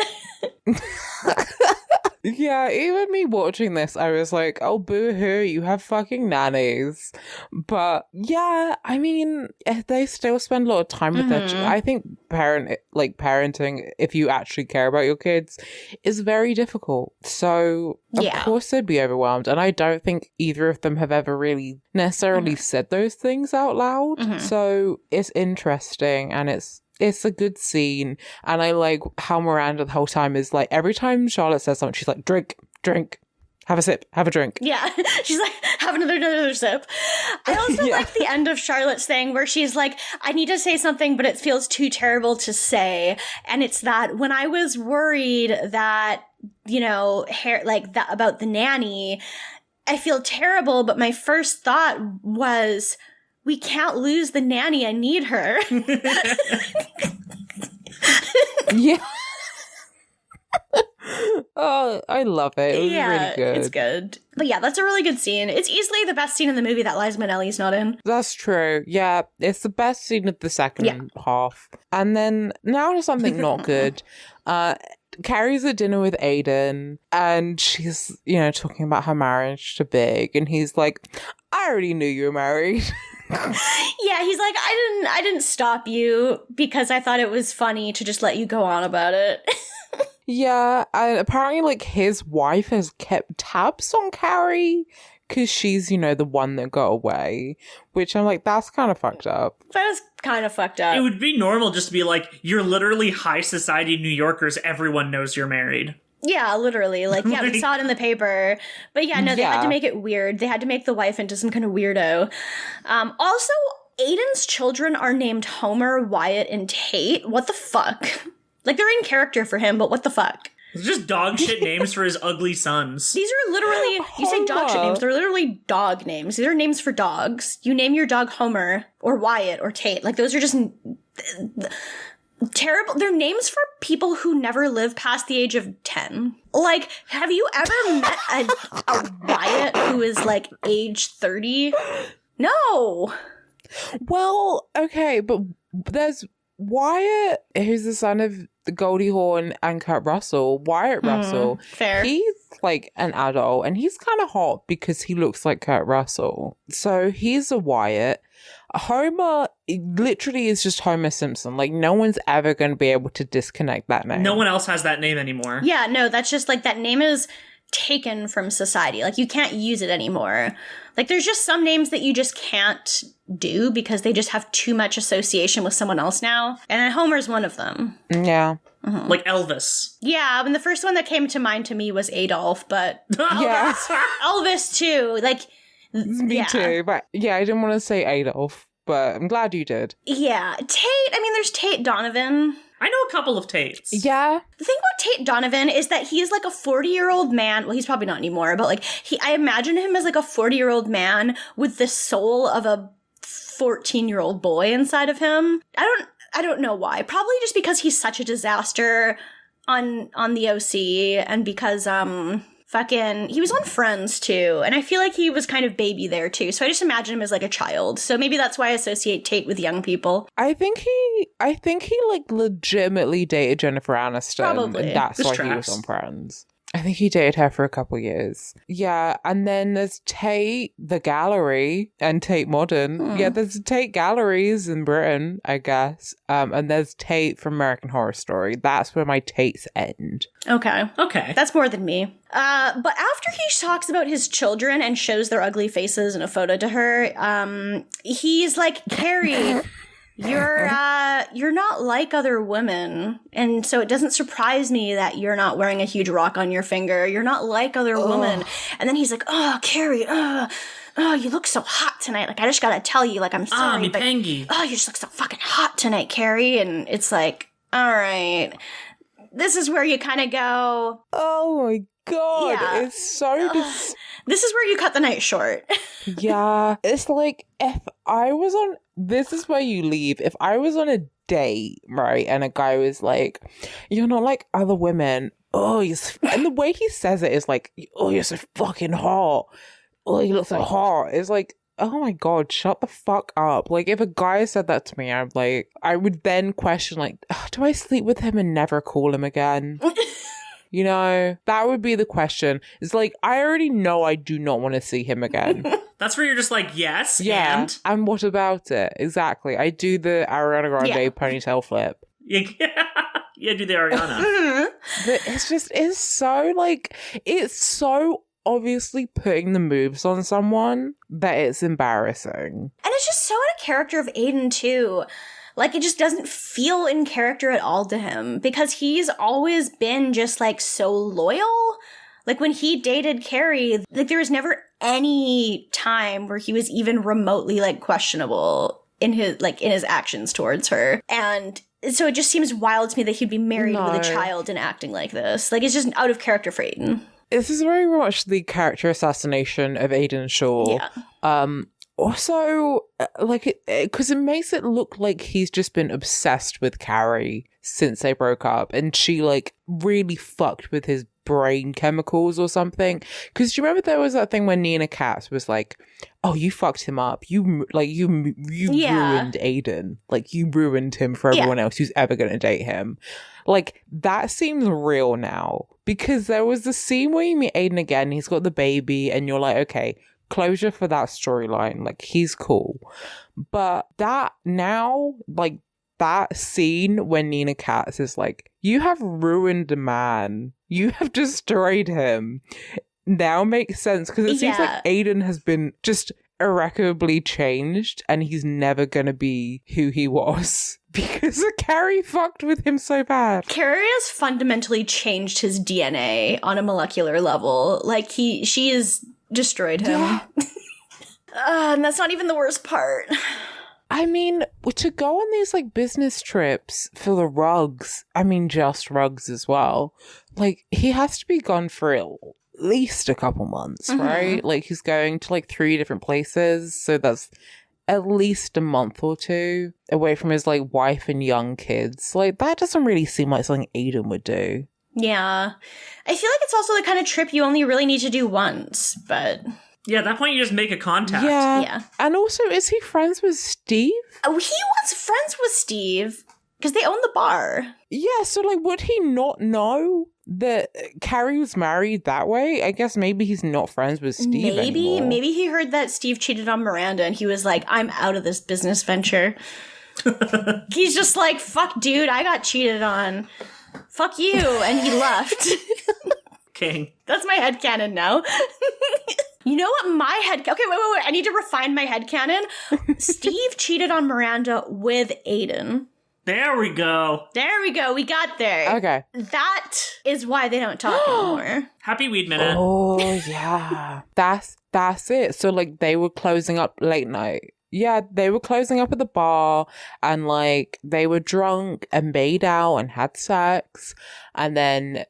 Yeah, even me watching this, I was like, oh, boo-hoo, you have fucking nannies. But yeah, I mean, they still spend a lot of time with their I think parenting, if you actually care about your kids, is very difficult. So, of course they'd be overwhelmed. And I don't think either of them have ever really necessarily said those things out loud. So it's interesting, and it's a good scene. And I like how Miranda the whole time is like, every time Charlotte says something, she's like, drink, have a sip, have a drink. Yeah. She's like, have another sip. I also like the end of Charlotte's thing where she's like, I need to say something, but it feels too terrible to say. And it's that when I was worried that, you know, about the nanny, I feel terrible, but my first thought was, we can't lose the nanny. I need her. Yeah. Oh, I love it. It was really good. It's good. But yeah, that's a really good scene. It's easily the best scene in the movie that Liza Minnelli's not in. That's true. Yeah, it's the best scene of the second half. And then now to something not good. Carrie's at dinner with Aidan, and she's, you know, talking about her marriage to Big, and he's like, I already knew you were married. Yeah, he's like, I didn't stop you because I thought it was funny to just let you go on about it. Yeah, and apparently, like, his wife has kept tabs on Carrie because she's, you know, the one that got away, which I'm like, that's kind of fucked up. That is kind of fucked up. It would be normal just to be like, you're literally high society New Yorkers. Everyone knows you're married. Yeah, literally. Like, yeah, we saw it in the paper. But yeah, no, they had to make it weird. They had to make the wife into some kind of weirdo. Also, Aidan's children are named Homer, Wyatt, and Tate. What the fuck? Like, they're in character for him, but what the fuck? It's just dog shit names for his ugly sons. These are literally, you say dog shit names, they're literally dog names. These are names for dogs. You name your dog Homer, or Wyatt, or Tate. Like, those are just terrible. They're names for people who never live past the age of 10. Like, have you ever met a Wyatt who is, like, age 30? No. Well, okay, but there's Wyatt, who's the son of the Goldie Hawn and Kurt Russell. Wyatt Russell. Fair. He's like an adult and he's kind of hot because he looks like Kurt Russell. So he's a Wyatt. Homer literally is just Homer Simpson. Like, no one's ever going to be able to disconnect that name. No one else has that name anymore. Yeah, no, that's just like, that name is taken from society. Like, you can't use it anymore. Like, there's just some names that you just can't do because they just have too much association with someone else now. And Homer's one of them. Yeah. Mm-hmm. Like Elvis. Yeah, I mean, the first one that came to mind to me was Adolf, but Yes. Elvis too. Like, Me too. But yeah, I didn't want to say Adolf, but I'm glad you did. Yeah. Tate, I mean, there's Tate Donovan. I know a couple of Tates. Yeah. The thing about Tate Donovan is that he is like a 40-year-old man. Well, he's probably not anymore, but like, I imagine him as like a 40-year-old man with the soul of a 14-year-old boy inside of him. I don't know why. Probably just because he's such a disaster on the OC, and because he was on Friends too, and I feel like he was kind of baby there too. So I just imagine him as like a child. So maybe that's why I associate Tate with young people. I think he like legitimately dated Jennifer Aniston. Probably. And that's This why he tracks. was on Friends. I think he dated her for a couple years. Yeah, and then there's Tate the Gallery and Tate Modern. Yeah, there's Tate Galleries in Britain, I guess. And there's Tate from American Horror Story. That's where my Tates end. Okay. Okay. That's more than me. But after he talks about his children and shows their ugly faces in a photo to her, he's like, Carrie, you're not like other women. And so it doesn't surprise me that you're not wearing a huge rock on your finger. You're not like other women. And then he's like, oh, Carrie, oh, you look so hot tonight. Like, I just gotta tell you, like, I'm sorry, me but pangy. oh, you just look so fucking hot tonight, Carrie. And it's like, all right, this is where you kind of go, Oh my god, Yeah. it's so this is where you cut the night short. Yeah, it's like if I was on, this is where you leave. If I was on a date, right, and a guy was like, you're not like other women. Oh, and the way he says it is like, oh, you're so fucking hot. Oh, you look so hot. It's like, oh my god, shut the fuck up. Like, if a guy said that to me, I'm like, I would then question, like, do I sleep with him and never call him again? You know, that would be the question. It's like, I already know I do not want to see him again. That's where you're just like, yes, Yeah. and? And what about it? Exactly. I do the Ariana Grande Yeah. ponytail flip. Yeah, do the Ariana. But it's so obviously putting the moves on someone that it's embarrassing. And it's just so out of character of Aidan, too. Like, it just doesn't feel in character at all to him, because he's always been just, like, so loyal. Like, when he dated Carrie, like, there was never any time where he was even remotely, like, questionable in his actions towards her. And so it just seems wild to me that he'd be married with No. a child and acting like this. Like, it's just out of character for Aidan. This is very much the character assassination of Aidan Shaw. Yeah. Also, like, because it makes it look like he's just been obsessed with Carrie since they broke up, and she, like, really fucked with his brain chemicals or something. Because do you remember there was that thing when Nina Katz was like, oh, you fucked him up. You Yeah. ruined Aidan. Like, you ruined him for everyone else who's ever going to date him. Like, that seems real now. Because there was the scene where you meet Aidan again, he's got the baby, and you're like, okay, closure for that storyline. Like, he's cool. But that now, like, that scene when Nina Katz is like, you have ruined a man. You have destroyed him. Now makes sense because it seems like Aidan has been just irrecoverably changed and he's never gonna be who he was because Carrie fucked with him so bad. Carrie has fundamentally changed his DNA on a molecular level. Like she has destroyed him. Yeah. And that's not even the worst part. I mean, to go on these like business trips for the rugs, I mean just rugs as well, like he has to be gone for at least a couple months, right? Like he's going to like 3 different places, so that's at least a month or 2 away from his like wife and young kids. Like that doesn't really seem like something Aidan would do. Yeah. I feel like it's also the kind of trip you only really need to do once, but... Yeah, at that point you just make a contact. Yeah. And also, is he friends with Steve? Oh, he was friends with Steve because they own the bar. Yeah, so like would he not know that Carrie was married that way? I guess maybe he's not friends with Steve anymore. Maybe he heard that Steve cheated on Miranda and he was like, I'm out of this business venture. He's just like, fuck dude, I got cheated on. Fuck you. And he left. King. That's my headcanon now. You know what my head... Okay, wait. I need to refine my headcanon. Steve cheated on Miranda with Aidan. There we go. We got there. Okay. That is why they don't talk anymore. Happy weed minute. Oh, yeah. That's it. So, like, they were closing up late night. Yeah, they were closing up at the bar and, like, they were drunk and made out and had sex. And then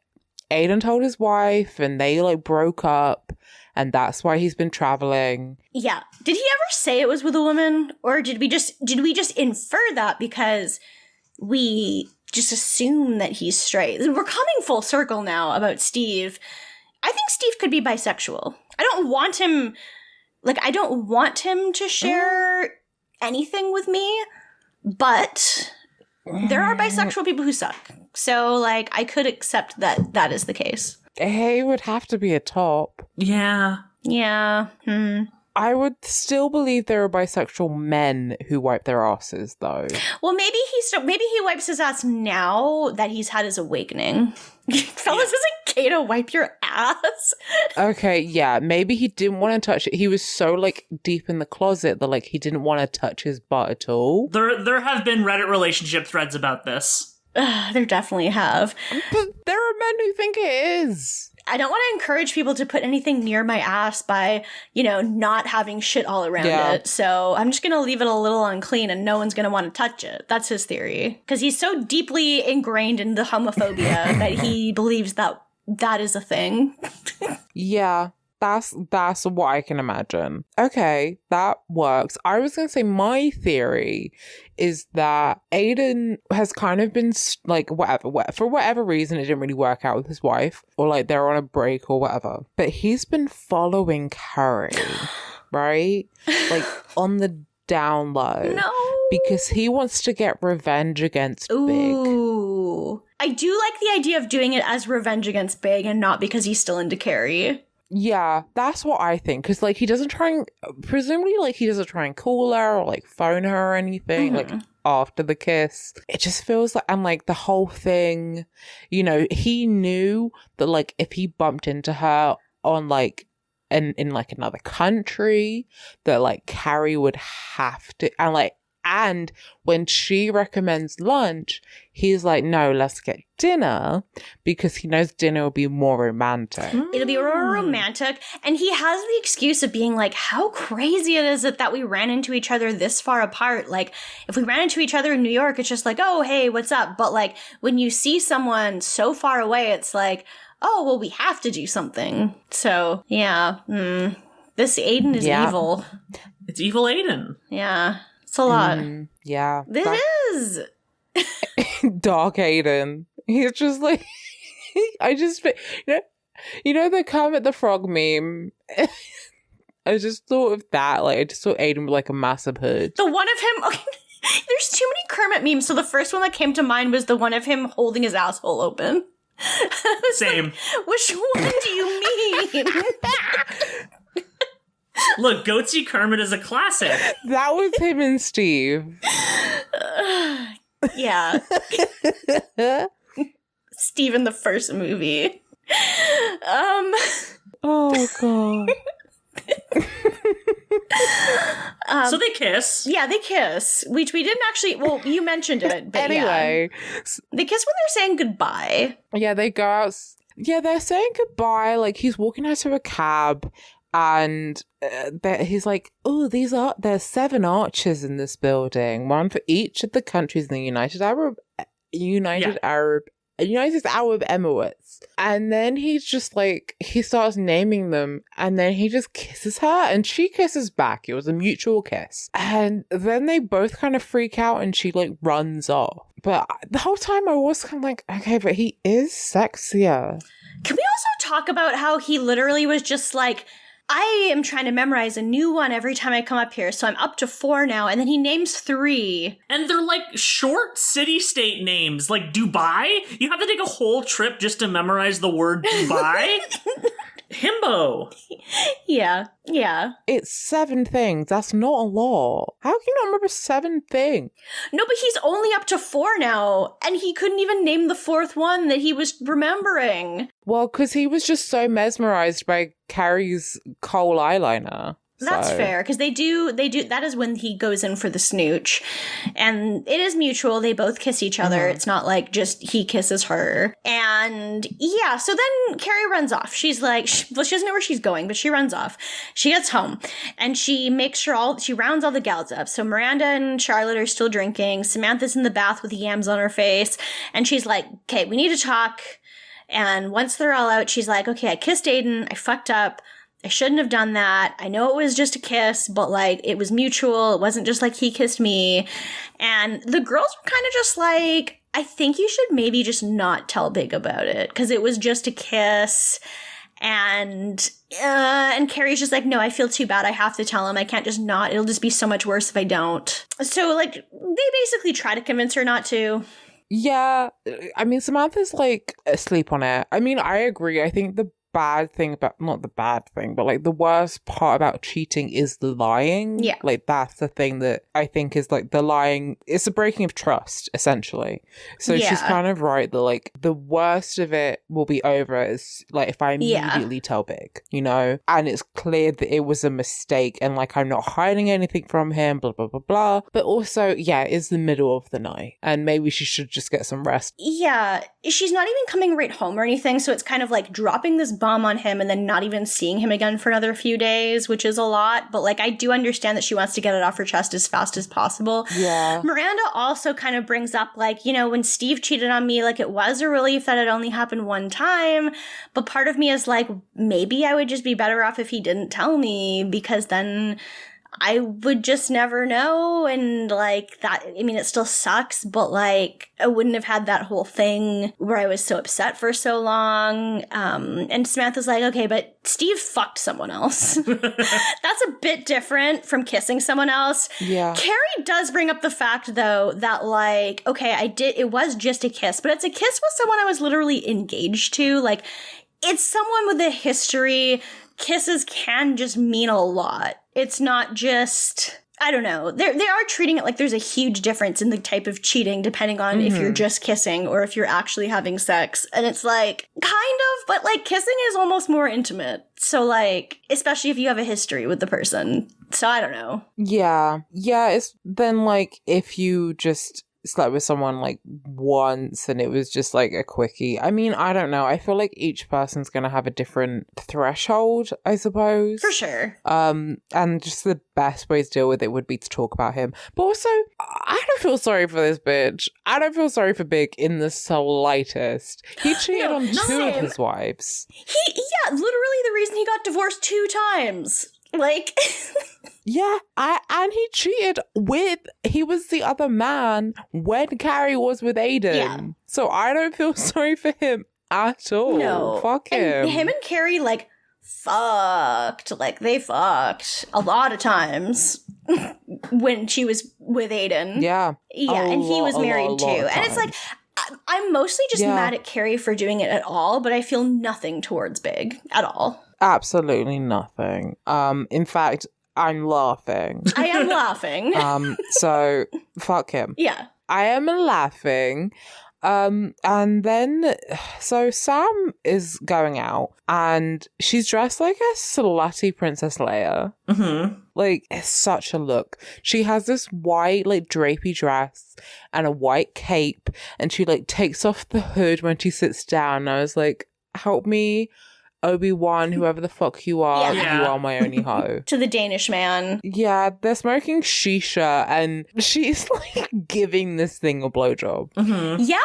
Aidan told his wife and they, like, broke up. And that's why he's been traveling. Yeah. Did he ever say it was with a woman? Or did we just infer that because we just assume that he's straight? We're coming full circle now about Steve. I think Steve could be bisexual. I don't want him to share anything with me, but there are bisexual people who suck. So, like, I could accept that is the case. He would have to be a top. Yeah. Yeah. I would still believe there are bisexual men who wipe their asses, though. Well, maybe he wipes his ass now that he's had his awakening. Fellas, is it gay to wipe your ass? Okay, yeah. Maybe he didn't want to touch it. He was so, like, deep in the closet that, like, he didn't want to touch his butt at all. There have been Reddit relationship threads about this. There definitely have. But there are men who think it is. I don't want to encourage people to put anything near my ass by, not having shit all around it. So I'm just going to leave it a little unclean and no one's going to want to touch it. That's his theory. Because he's so deeply ingrained in the homophobia that he believes that is a thing. Yeah. That's what I can imagine. Okay, that works. I was going to say my theory is that Aidan has kind of been like for whatever reason it didn't really work out with his wife, or like they're on a break or whatever. But he's been following Carrie, right? Like on the down low. No. Because he wants to get revenge against Big. Ooh. I do like the idea of doing it as revenge against Big and not because he's still into Carrie. Yeah, that's what I think. Because, like, he doesn't try and... Presumably, like, he doesn't try and call her or, like, phone her or anything, like, after the kiss. It just feels like... And, like, the whole thing... he knew that, like, if he bumped into her on, like... in like, another country, that, like, Carrie would have to... And, like... And when she recommends lunch, he's like, no, let's get dinner, because he knows dinner will be more romantic. It'll be more romantic. And he has the excuse of being like, how crazy is it that we ran into each other this far apart? Like, if we ran into each other in New York, it's just like, oh, hey, what's up? But, like, when you see someone so far away, it's like, oh, well, we have to do something. So, yeah. This Aidan is evil. It's evil Aidan. Yeah. It's a lot. Yeah. This is. Dark Aidan. He's just like, I just, you know the Kermit the Frog meme? I just thought of that. Like, I just thought Aidan with like a massive hood. The one of him, okay, there's too many Kermit memes. So the first one that came to mind was the one of him holding his asshole open. Same. Like, which one do you mean? Look, Goatsy Kermit is a classic. That was him and Steve. Yeah. Steve in the first movie. Oh, God. So they kiss. Yeah, they kiss, which we didn't actually. Well, you mentioned it, but Anyway. yeah. They kiss when they're saying goodbye. Yeah, they go out. Yeah, they're saying goodbye. Like, he's walking out to a cab, and he's like, "Oh, there's 7 arches in this building, one for each of the countries in the United Arab Emirates." And then he's just like, he starts naming them, and then he just kisses her, and she kisses back. It was a mutual kiss. And then they both kind of freak out, and she like runs off. But the whole time I was kind of like, okay, but he is sexier. Can we also talk about how he literally was just like, I am trying to memorize a new one every time I come up here, so I'm up to 4 now, and then he names 3. And they're like short city-state names, like Dubai. You have to take a whole trip just to memorize the word Dubai? Himbo. Yeah. It's 7 things. That's not a lot. How can you not remember 7 things? No, but he's only up to 4 now, and he couldn't even name the 4th one that he was remembering. Well, because he was just so mesmerized by Carrie's kohl eyeliner. That's fair, because they do, that is when he goes in for the snooch, and it is mutual, they both kiss each other, It's not like just he kisses her, and yeah, so then Carrie runs off. She's like, she doesn't know where she's going, but she runs off. She gets home, and she makes sure she rounds all the gals up. So Miranda and Charlotte are still drinking, Samantha's in the bath with yams on her face, and she's like, okay, we need to talk, and once they're all out, she's like, okay, I kissed Aidan, I fucked up, I shouldn't have done that. I know it was just a kiss, but like it was mutual. It wasn't just like he kissed me. And the girls were kind of just like, I think you should maybe just not tell Big about it because it was just a kiss. And Carrie's just like, no, I feel too bad. I have to tell him. I can't just not. It'll just be so much worse if I don't. So like they basically try to convince her not to. Yeah, I mean, Samantha's like asleep on it. I mean, I agree. I think the bad thing about, not the bad thing, but like the worst part about cheating is the lying. Yeah. Like that's the thing that I think is like the lying, it's a breaking of trust, essentially. So she's kind of right that like the worst of it will be over is like if I immediately tell Big, you know, and it's clear that it was a mistake and like I'm not hiding anything from him, blah, blah, blah, blah. But also, yeah, it's the middle of the night and maybe she should just get some rest. Yeah. She's not even coming right home or anything. So it's kind of like dropping this bomb on him and then not even seeing him again for another few days, which is a lot. But like, I do understand that she wants to get it off her chest as fast as possible. Yeah. Miranda also kind of brings up like, you know, when Steve cheated on me, like it was a relief that it only happened one time. But part of me is like, maybe I would just be better off if he didn't tell me because then I would just never know. And like that, I mean, it still sucks, but like I wouldn't have had that whole thing where I was so upset for so long. And Samantha's like, okay, but Steve fucked someone else. That's a bit different from kissing someone else. Yeah. Carrie does bring up the fact though that like, okay, it was just a kiss, but it's a kiss with someone I was literally engaged to. Like it's someone with a history. Kisses can just mean a lot. It's not just, I don't know. They are treating it like there's a huge difference in the type of cheating depending on if you're just kissing or if you're actually having sex. And it's like, kind of, but like kissing is almost more intimate. So like, especially if you have a history with the person. So I don't know. Yeah. Yeah, it's then like if you just slept with someone like once and it was just like a quickie. I mean, I don't know. I feel like each person's gonna have a different threshold, I suppose. For sure. And just the best way to deal with it would be to talk about him. But also, I don't feel sorry for this bitch. I don't feel sorry for Big in the slightest. He cheated on two of his wives. Yeah, literally the reason he got divorced 2 times. Like... Yeah, and he cheated he was the other man when Carrie was with Aidan. Yeah. So I don't feel sorry for him at all. No. Fuck him. And him and Carrie, like, fucked. Like, they fucked a lot of times when she was with Aidan. Yeah. Yeah, and he was married too. And it's like, I'm mostly just mad at Carrie for doing it at all, but I feel nothing towards Big at all. Absolutely nothing. In fact, I'm laughing. I am laughing. So fuck him. Yeah. I am laughing. And then, so Sam is going out and she's dressed like a slutty Princess Leia. Mm-hmm. Like, it's such a look. She has this white, like, drapey dress and a white cape, and she, like, takes off the hood when she sits down. And I was like, help me, Obi-Wan, whoever the fuck you are, Yeah. you are my only hoe. To the Danish man. Yeah, they're smoking shisha, and she's, like, giving this thing a blowjob. Mm-hmm. Yeah,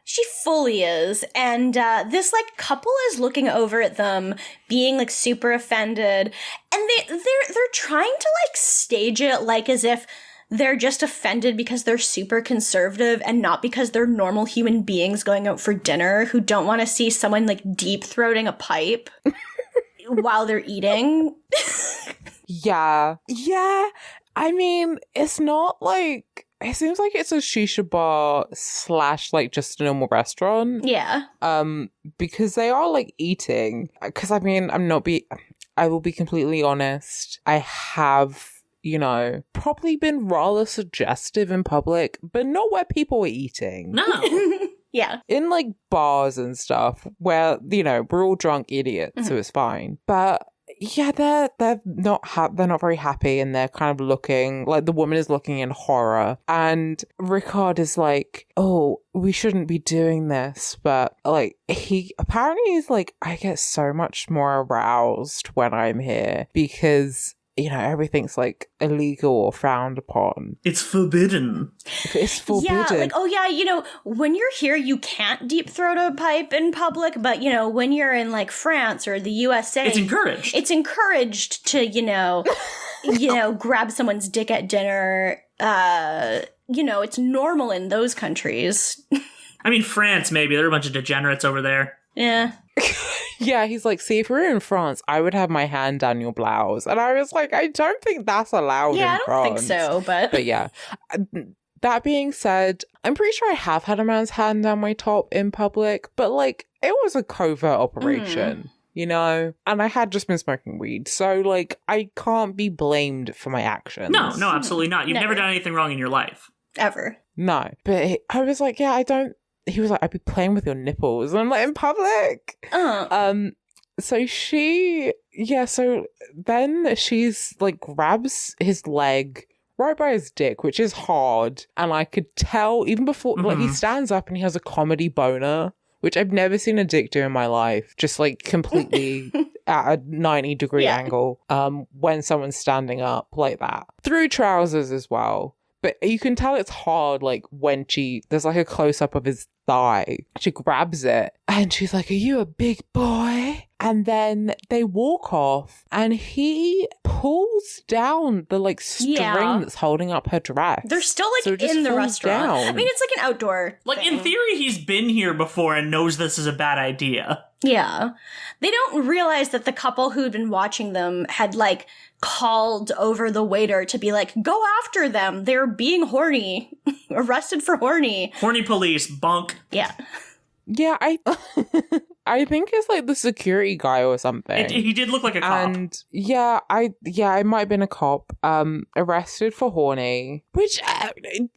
she fully is. And this like couple is looking over at them, being like super offended, and they're trying to like stage it like as if they're just offended because they're super conservative and not because they're normal human beings going out for dinner who don't want to see someone like deep throating a pipe while they're eating. Yeah. I mean, it's not like, it seems like it's a shisha bar / like just a normal restaurant. Yeah. Because they are like eating. Because I mean, I will be completely honest. I have, probably been rather suggestive in public, but not where people are eating. No. Yeah. In like bars and stuff where, we're all drunk idiots, so it's fine. But yeah, they're not they're not very happy, and they're kind of looking like the woman is looking in horror, and Ricard is like, oh, we shouldn't be doing this, but like he apparently is like, I get so much more aroused when I'm here because everything's like illegal or frowned upon. It's forbidden. It's forbidden. Yeah, like, oh yeah, when you're here, you can't deep throat a pipe in public, but, when you're in, like, France or the USA... It's encouraged. It's encouraged to, grab someone's dick at dinner. It's normal in those countries. I mean, France, maybe. There are a bunch of degenerates over there. Yeah. Yeah, he's like, see, if we were in France, I would have my hand down your blouse. And I was like, I don't think that's allowed in France. Yeah, I don't think so, but... But yeah. That being said, I'm pretty sure I have had a man's hand down my top in public, but like, it was a covert operation, And I had just been smoking weed. So like, I can't be blamed for my actions. No, absolutely not. You've never done anything wrong in your life. Ever. No. But I was like, yeah, I don't... He was like, I'd be playing with your nipples. And I'm like, in public? So so then she's like, grabs his leg right by his dick, which is hard. And I could tell even before, like, he stands up and he has a comedy boner, which I've never seen a dick do in my life. Just like completely at a 90-degree angle when someone's standing up like that. Through trousers as well. But you can tell it's hard, like, when there's like a close-up of his thigh. She grabs it and she's like, are you a big boy? And then they walk off and he pulls down the like string that's holding up her dress. They're still like So it just in the falls restaurant. down. I mean, it's like an outdoor Like, thing. in theory, he's been here before and knows this is a bad idea. Yeah. They don't realize that the couple who'd been watching them had like called over the waiter to be like, go after them. They're being horny. Arrested for horny. Horny police, bunk. Yeah. Yeah, I think it's like the security guy or something. He did look like a cop. And I might have been a cop. Arrested for horny. Which,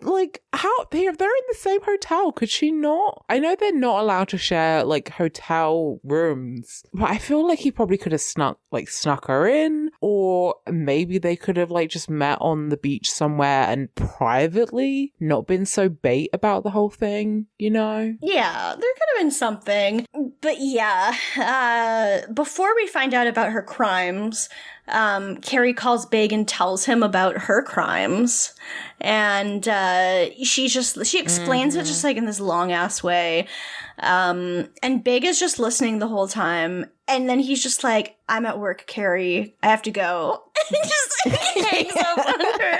like, how if they're in the same hotel, could she not? I know they're not allowed to share like hotel rooms, but I feel like he probably could have snuck her in, or maybe they could have like just met on the beach somewhere and privately not been so bait about the whole thing, Yeah, there could have been something. But yeah, before we find out about her crimes, Carrie calls Big and tells him about her crimes. And she explains it just like in this long ass way. And Big is just listening the whole time. And then he's just like, I'm at work, Carrie. I have to go. And just like, hangs up on her.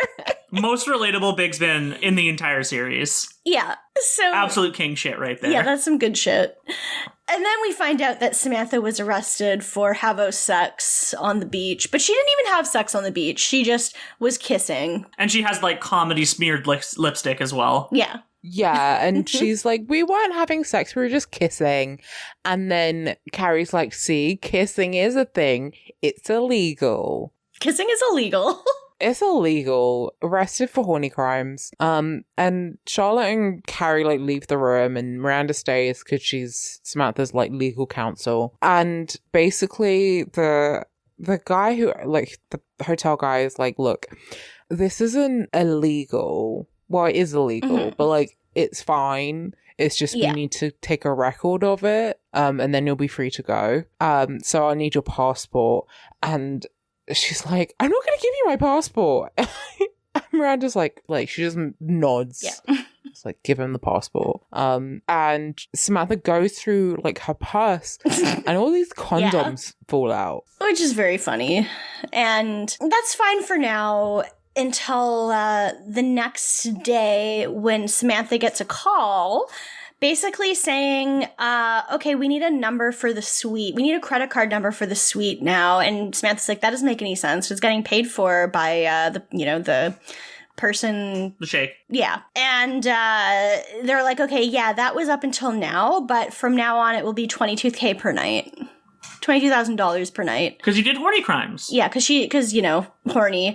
Most relatable Big's been in the entire series. Yeah. So Absolute king shit right there. yeah, that's some good shit. And then we find out that Samantha was arrested for Havo sex on the beach, but she didn't even have sex on the beach. She just was kissing. And she has like comedy smeared lipstick as well. Yeah. Yeah, and she's like, we weren't having sex, we were just kissing. And then Carrie's like, see, kissing is a thing. It's illegal. Kissing is illegal. It's illegal. Arrested for horny crimes. And Charlotte and Carrie like leave the room, and Miranda stays because she's Samantha's like legal counsel. And basically the guy who like the hotel guy is like, look, this isn't illegal. Well, it is illegal, but like it's fine. It's just we need to take a record of it, and then you'll be free to go. So I need your passport. And she's like, I'm not going to give you my passport. And Miranda's like she just nods. Yeah. It's like, give him the passport. And Samantha goes through like her purse, and all these condoms fall out. Which is very funny. And that's fine for now. Until the next day when Samantha gets a call basically saying, okay, we need a number for the suite. We need a credit card number for the suite now. And Samantha's like, that doesn't make any sense. It's getting paid for by the person. The shake. Yeah. And they're like, okay, yeah, that was up until now. But from now on, it will be $22,000 per night. $22,000 per night. Because you did horny crimes. Yeah, because horny.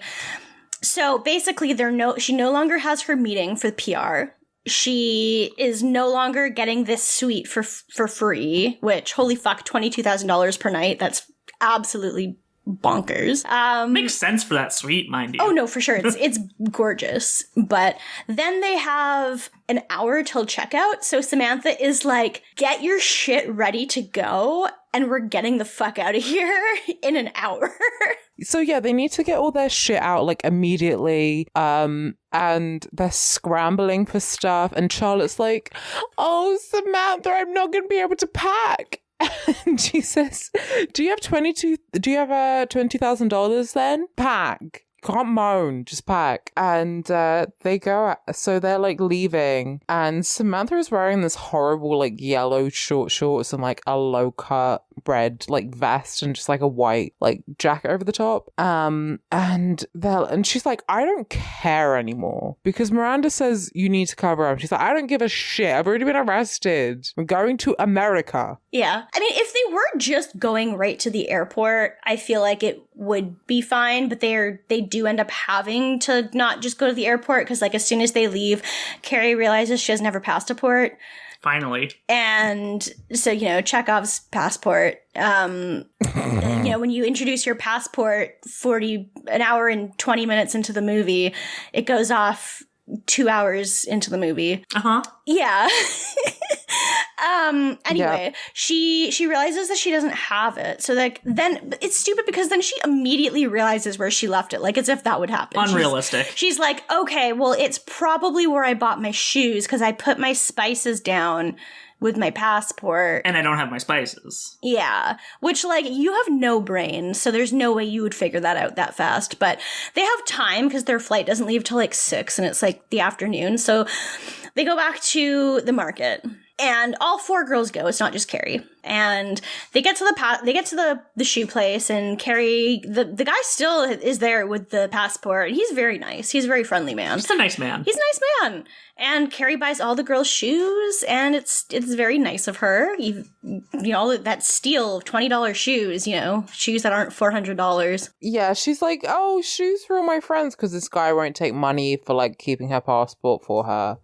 So basically, she no longer has her meeting for PR. She is no longer getting this suite for free, which, holy fuck, $22,000 per night. That's absolutely bonkers. Makes sense for that suite, mind you. Oh, no, for sure. It's gorgeous. But then they have an hour till checkout. So Samantha is like, get your shit ready to go, and we're getting the fuck out of here in an hour. So yeah, they need to get all their shit out like immediately. And they're scrambling for stuff. And Charlotte's like, oh, Samantha, I'm not going to be able to pack. And she says, do you have $20,000 then? Pack. Can't moan, just pack. And they go, so they're like leaving, and Samantha is wearing this horrible like yellow short shorts and like a low cut red like vest and just like a white like jacket over the top. And she's like, I don't care anymore, because Miranda says you need to cover up. She's like, I don't give a shit. I've already been arrested. I'm going to America. Yeah. I mean, if they were just going right to the airport, I feel like it would be fine, but they do end up having to not just go to the airport, because like as soon as they leave, Carrie realizes she doesn't have her passport. Finally. And so, Chekhov's passport, when you introduce your passport an hour and 20 minutes into the movie, it goes off 2 hours into the movie. Uh-huh. Yeah. Anyway, she realizes that she doesn't have it. So like then it's stupid, because then she immediately realizes where she left it, like as if that would happen. Unrealistic. She's like, okay, well, it's probably where I bought my shoes, because I put my spices down with my passport. And I don't have my spices. Yeah. Which, like, you have no brain, so there's no way you would figure that out that fast. But they have time, because their flight doesn't leave till like 6, and it's like the afternoon. So they go back to the market. And all 4 girls go. It's not just Carrie. And they get to the shoe place, and Carrie, the guy still is there with the passport. He's very nice. He's a very friendly man. He's a nice man. He's a nice man. And Carrie buys all the girls' shoes, and it's very nice of her. That steal $20 shoes, shoes that aren't $400. Yeah, she's like, oh, shoes for all my friends, because this guy won't take money for like keeping her passport for her.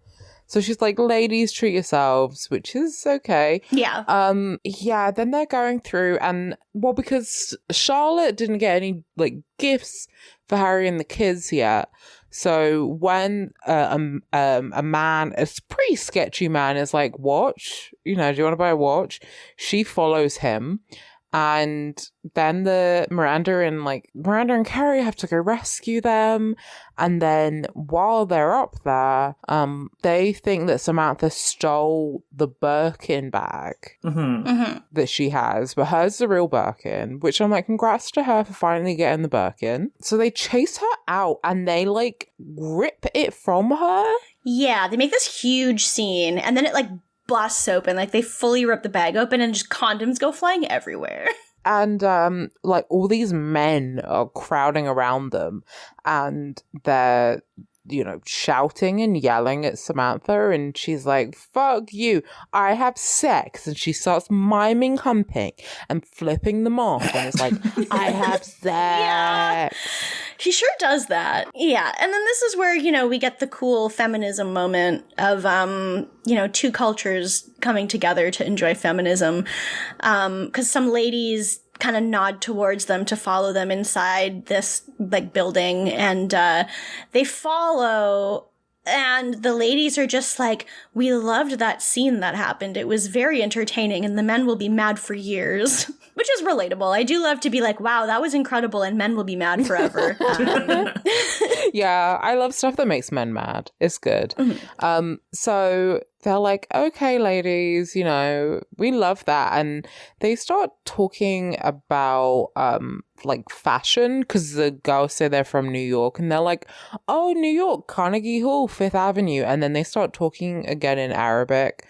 So she's like, ladies, treat yourselves, which is okay. Yeah. Yeah, then they're going through, and well, because Charlotte didn't get any like gifts for Harry and the kids yet. So when a man, a pretty sketchy man, is like, watch, do you want to buy a watch? She follows him. And then Miranda and Carrie have to go rescue them. And then while they're up there, they think that Samantha stole the Birkin bag that she has, but hers is a real Birkin, which I'm like, congrats to her for finally getting the Birkin. So they chase her out, and they like rip it from her. Yeah, they make this huge scene, and then it like busts open, like they fully rip the bag open, and just condoms go flying everywhere. And like all these men are crowding around them, and they're shouting and yelling at Samantha, and she's like, fuck you, I have sex. And she starts miming humping and flipping them off, and it's like, I have sex. He sure does that. Yeah. And then this is where, we get the cool feminism moment of, two cultures coming together to enjoy feminism. 'Cause some ladies kind of nod towards them to follow them inside this building, and they follow, and the ladies are just like, we loved that scene that happened. It was very entertaining, and the men will be mad for years. Which is relatable. I do love to be like, wow, that was incredible, and men will be mad forever. Yeah, I love stuff that makes men mad. It's good. Mm-hmm. So they're like, okay, ladies, we love that. And they start talking about fashion, because the girls say they're from New York, and they're like, oh, New York, Carnegie Hall, Fifth Avenue. And then they start talking again in Arabic.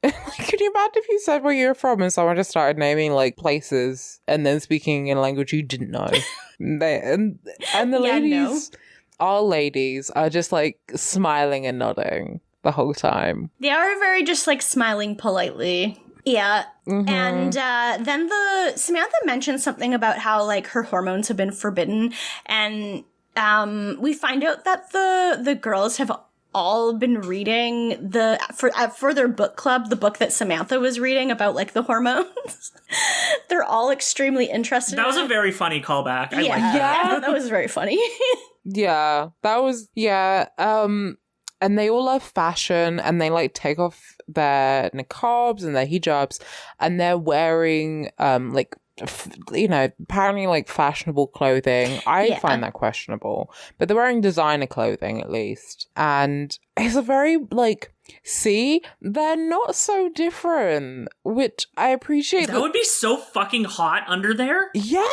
Could you imagine if you said where you're from and someone just started naming places and then speaking in a language you didn't know? And the ladies, our ladies, are just smiling and nodding the whole time. They are very just smiling politely. Yeah. Mm-hmm. And then Samantha mentioned something about how her hormones have been forbidden, and we find out that the girls have all been reading for their book club, the book that Samantha was reading about the hormones. They're all extremely interested. That was a very funny callback. I like that. Yeah, that was very funny. Yeah, that was, yeah. And they all love fashion, and they take off their niqabs and their hijabs, and they're wearing apparently fashionable clothing. I find that questionable, but they're wearing designer clothing at least. And it's a very see, they're not so different, which I appreciate. That would be so fucking hot under there. Yeah,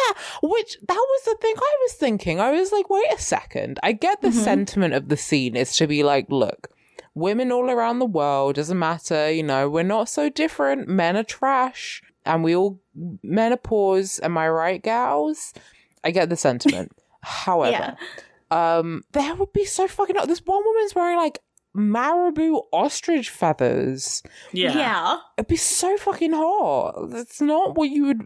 which that was the thing I was thinking. I was like, wait a second. I get the sentiment of the scene is to be look, women all around the world, doesn't matter, we're not so different. Men are trash. And we all menopause, am I right, gals? I get the sentiment. However, there would be so fucking hot. This one woman's wearing marabou ostrich feathers. Yeah. It'd be so fucking hot. It's not what you would.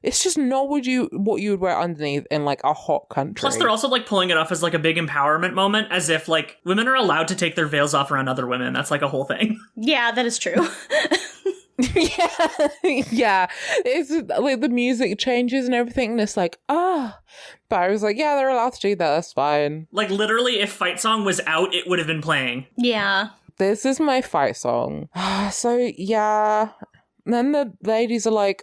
It's just not what you would wear underneath in a hot country. Plus, they're also pulling it off as a big empowerment moment, as if women are allowed to take their veils off around other women. That's a whole thing. Yeah, that is true. yeah. It's the music changes and everything, and it's but I was yeah, they're allowed to do that, that's fine. Literally, if Fight Song was out, it would have been playing. Yeah. This is my fight song. So yeah, and then the ladies are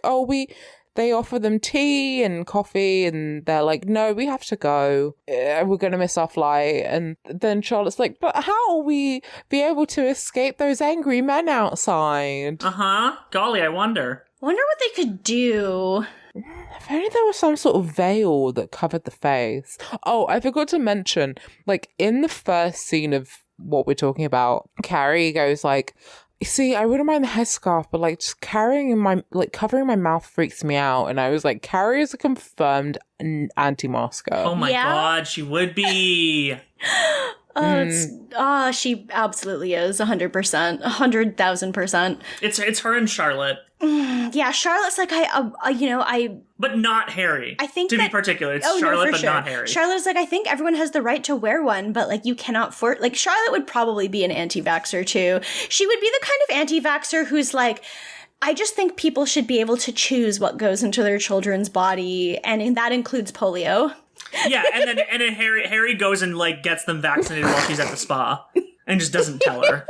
they offer them tea and coffee, and they're no, we have to go. We're going to miss our flight. And then Charlotte's but how will we be able to escape those angry men outside? Uh-huh. Golly, I wonder. Wonder what they could do. If only there was some sort of veil that covered the face. Oh, I forgot to mention, in the first scene of what we're talking about, Carrie goes see, I wouldn't mind the headscarf, but just carrying covering my mouth freaks me out. And I was Carrie is a confirmed anti-masker. Oh my god, she would be. She absolutely is 100%, 100,000%. It's her and Charlotte. Yeah, Charlotte's I but not Harry. I think to be particular, it's Charlotte, but not Harry. Charlotte's I think everyone has the right to wear one, but you cannot force. Charlotte would probably be an anti-vaxxer too. She would be the kind of anti-vaxxer who's I just think people should be able to choose what goes into their children's body, and that includes polio. Yeah, and then Harry goes and gets them vaccinated while she's at the spa, and just doesn't tell her.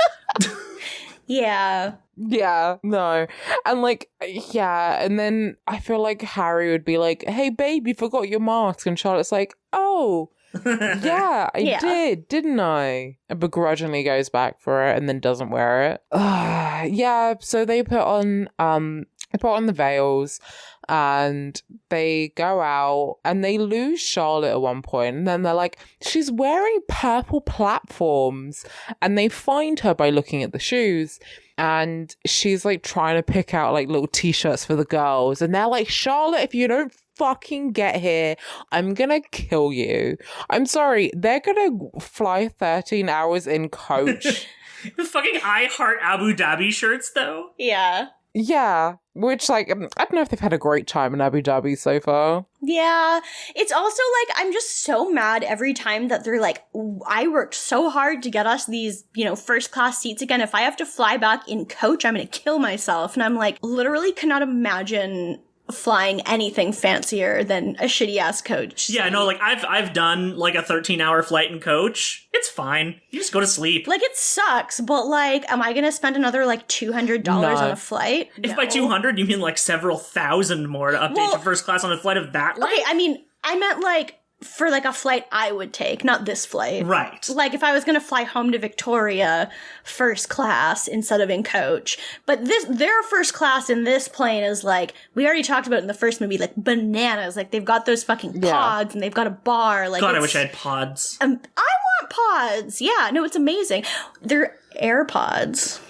Yeah. Yeah, no. And yeah, and then I feel Harry would be hey babe, you forgot your mask, and Charlotte's oh, yeah, I did, didn't I? And begrudgingly goes back for it and then doesn't wear it. Yeah, so they put on the veils, and they go out, and they lose Charlotte at one point, and then they're she's wearing purple platforms, and they find her by looking at the shoes, and she's trying to pick out little t-shirts for the girls, and they're Charlotte, if you don't fucking get here, I'm gonna kill you. I'm sorry, they're gonna fly 13 hours in coach. The fucking I Heart Abu Dhabi shirts, though. Yeah. Yeah, Which, like, I don't know if they've had a great time in Abu Dhabi so far. Yeah. It's also like, I'm just so mad every time that they're like, I worked so hard to get us these, first class seats again. If I have to fly back in coach, I'm going to kill myself. And I'm like, literally cannot imagine flying anything fancier than a shitty ass coach. Yeah, no, like I've done like a 13-hour flight in coach. It's fine. You just go to sleep. Like, it sucks, but like, am I gonna spend another like $200 on a flight? If by 200 you mean like several thousand more to update to first class on a flight of that length? Okay, I mean, I meant like for like a flight I would take, not this flight. Right. Like if I was gonna fly home to Victoria first class instead of in coach. But their first class in this plane is like, we already talked about it in the first movie, like bananas. Like they've got those fucking pods and they've got a bar. Like, God, I wish I had pods. I want pods. Yeah, no, it's amazing. They're AirPods.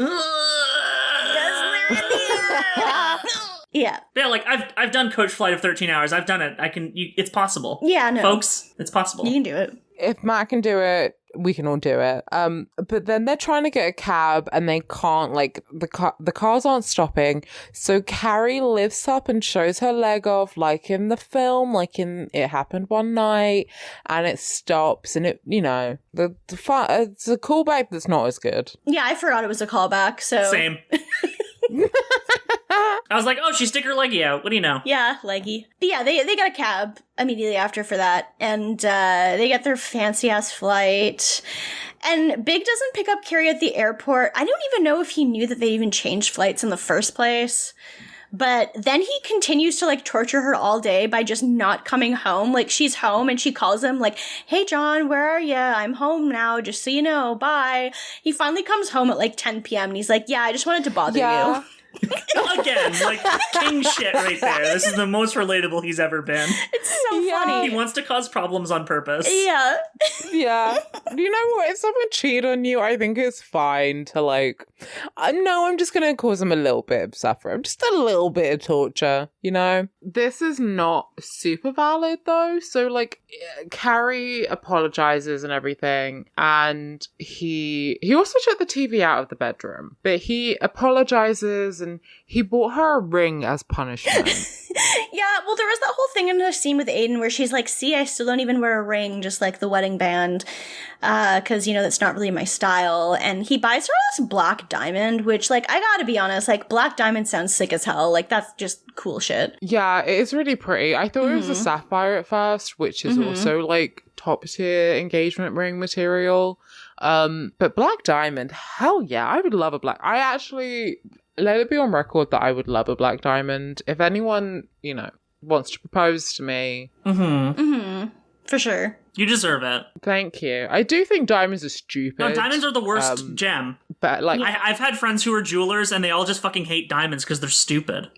Yeah. Yeah, like I've done coach flight of 13 hours. I've done it. It's possible. Yeah, no. Folks, it's possible. You can do it. If Matt can do it, we can all do it. But then they're trying to get a cab and they can't, like, the cars aren't stopping. So Carrie lifts up and shows her leg off, like in the film, like in It Happened One Night, and it stops and it, it's a callback that's not as good. Yeah, I forgot it was a callback, so. Same. I was like, oh, she stick her leggy out. What do you know? Yeah, leggy. But yeah, they got a cab immediately after for that, and they get their fancy-ass flight. And Big doesn't pick up Carrie at the airport. I don't even know if he knew that they even changed flights in the first place. But then he continues to, like, torture her all day by just not coming home. Like, she's home and she calls him, like, hey, John, where are ya? I'm home now, just so you know, bye. He finally comes home at, like, 10 p.m. and he's like, yeah, I just wanted to bother you. Again, like, king shit right there. This is the most relatable he's ever been. It's so funny. He wants to cause problems on purpose. Yeah. Yeah. You know what? If someone cheat on you, I think it's fine to, like, no, I'm just going to cause them a little bit of suffering. Just a little bit of torture, This is not super valid, though. So, like, Carrie apologizes and everything, and he also took the TV out of the bedroom, but he apologizes and he bought her a ring as punishment. Yeah, well, there was that whole thing in the scene with Aidan where she's like, see, I still don't even wear a ring, just like the wedding band, because, that's not really my style. And he buys her this black diamond, which, like, I gotta be honest, like, black diamond sounds sick as hell. Like, that's just cool shit. Yeah, it is really pretty. I thought it was a sapphire at first, which is also, like, top tier engagement ring material. But black diamond, hell yeah, I would love a black. I actually, let it be on record that I would love a black diamond. If anyone, wants to propose to me. For sure. You deserve it. Thank you. I do think diamonds are stupid. No, diamonds are the worst gem. But, like, I've had friends who are jewelers and they all just fucking hate diamonds because they're stupid.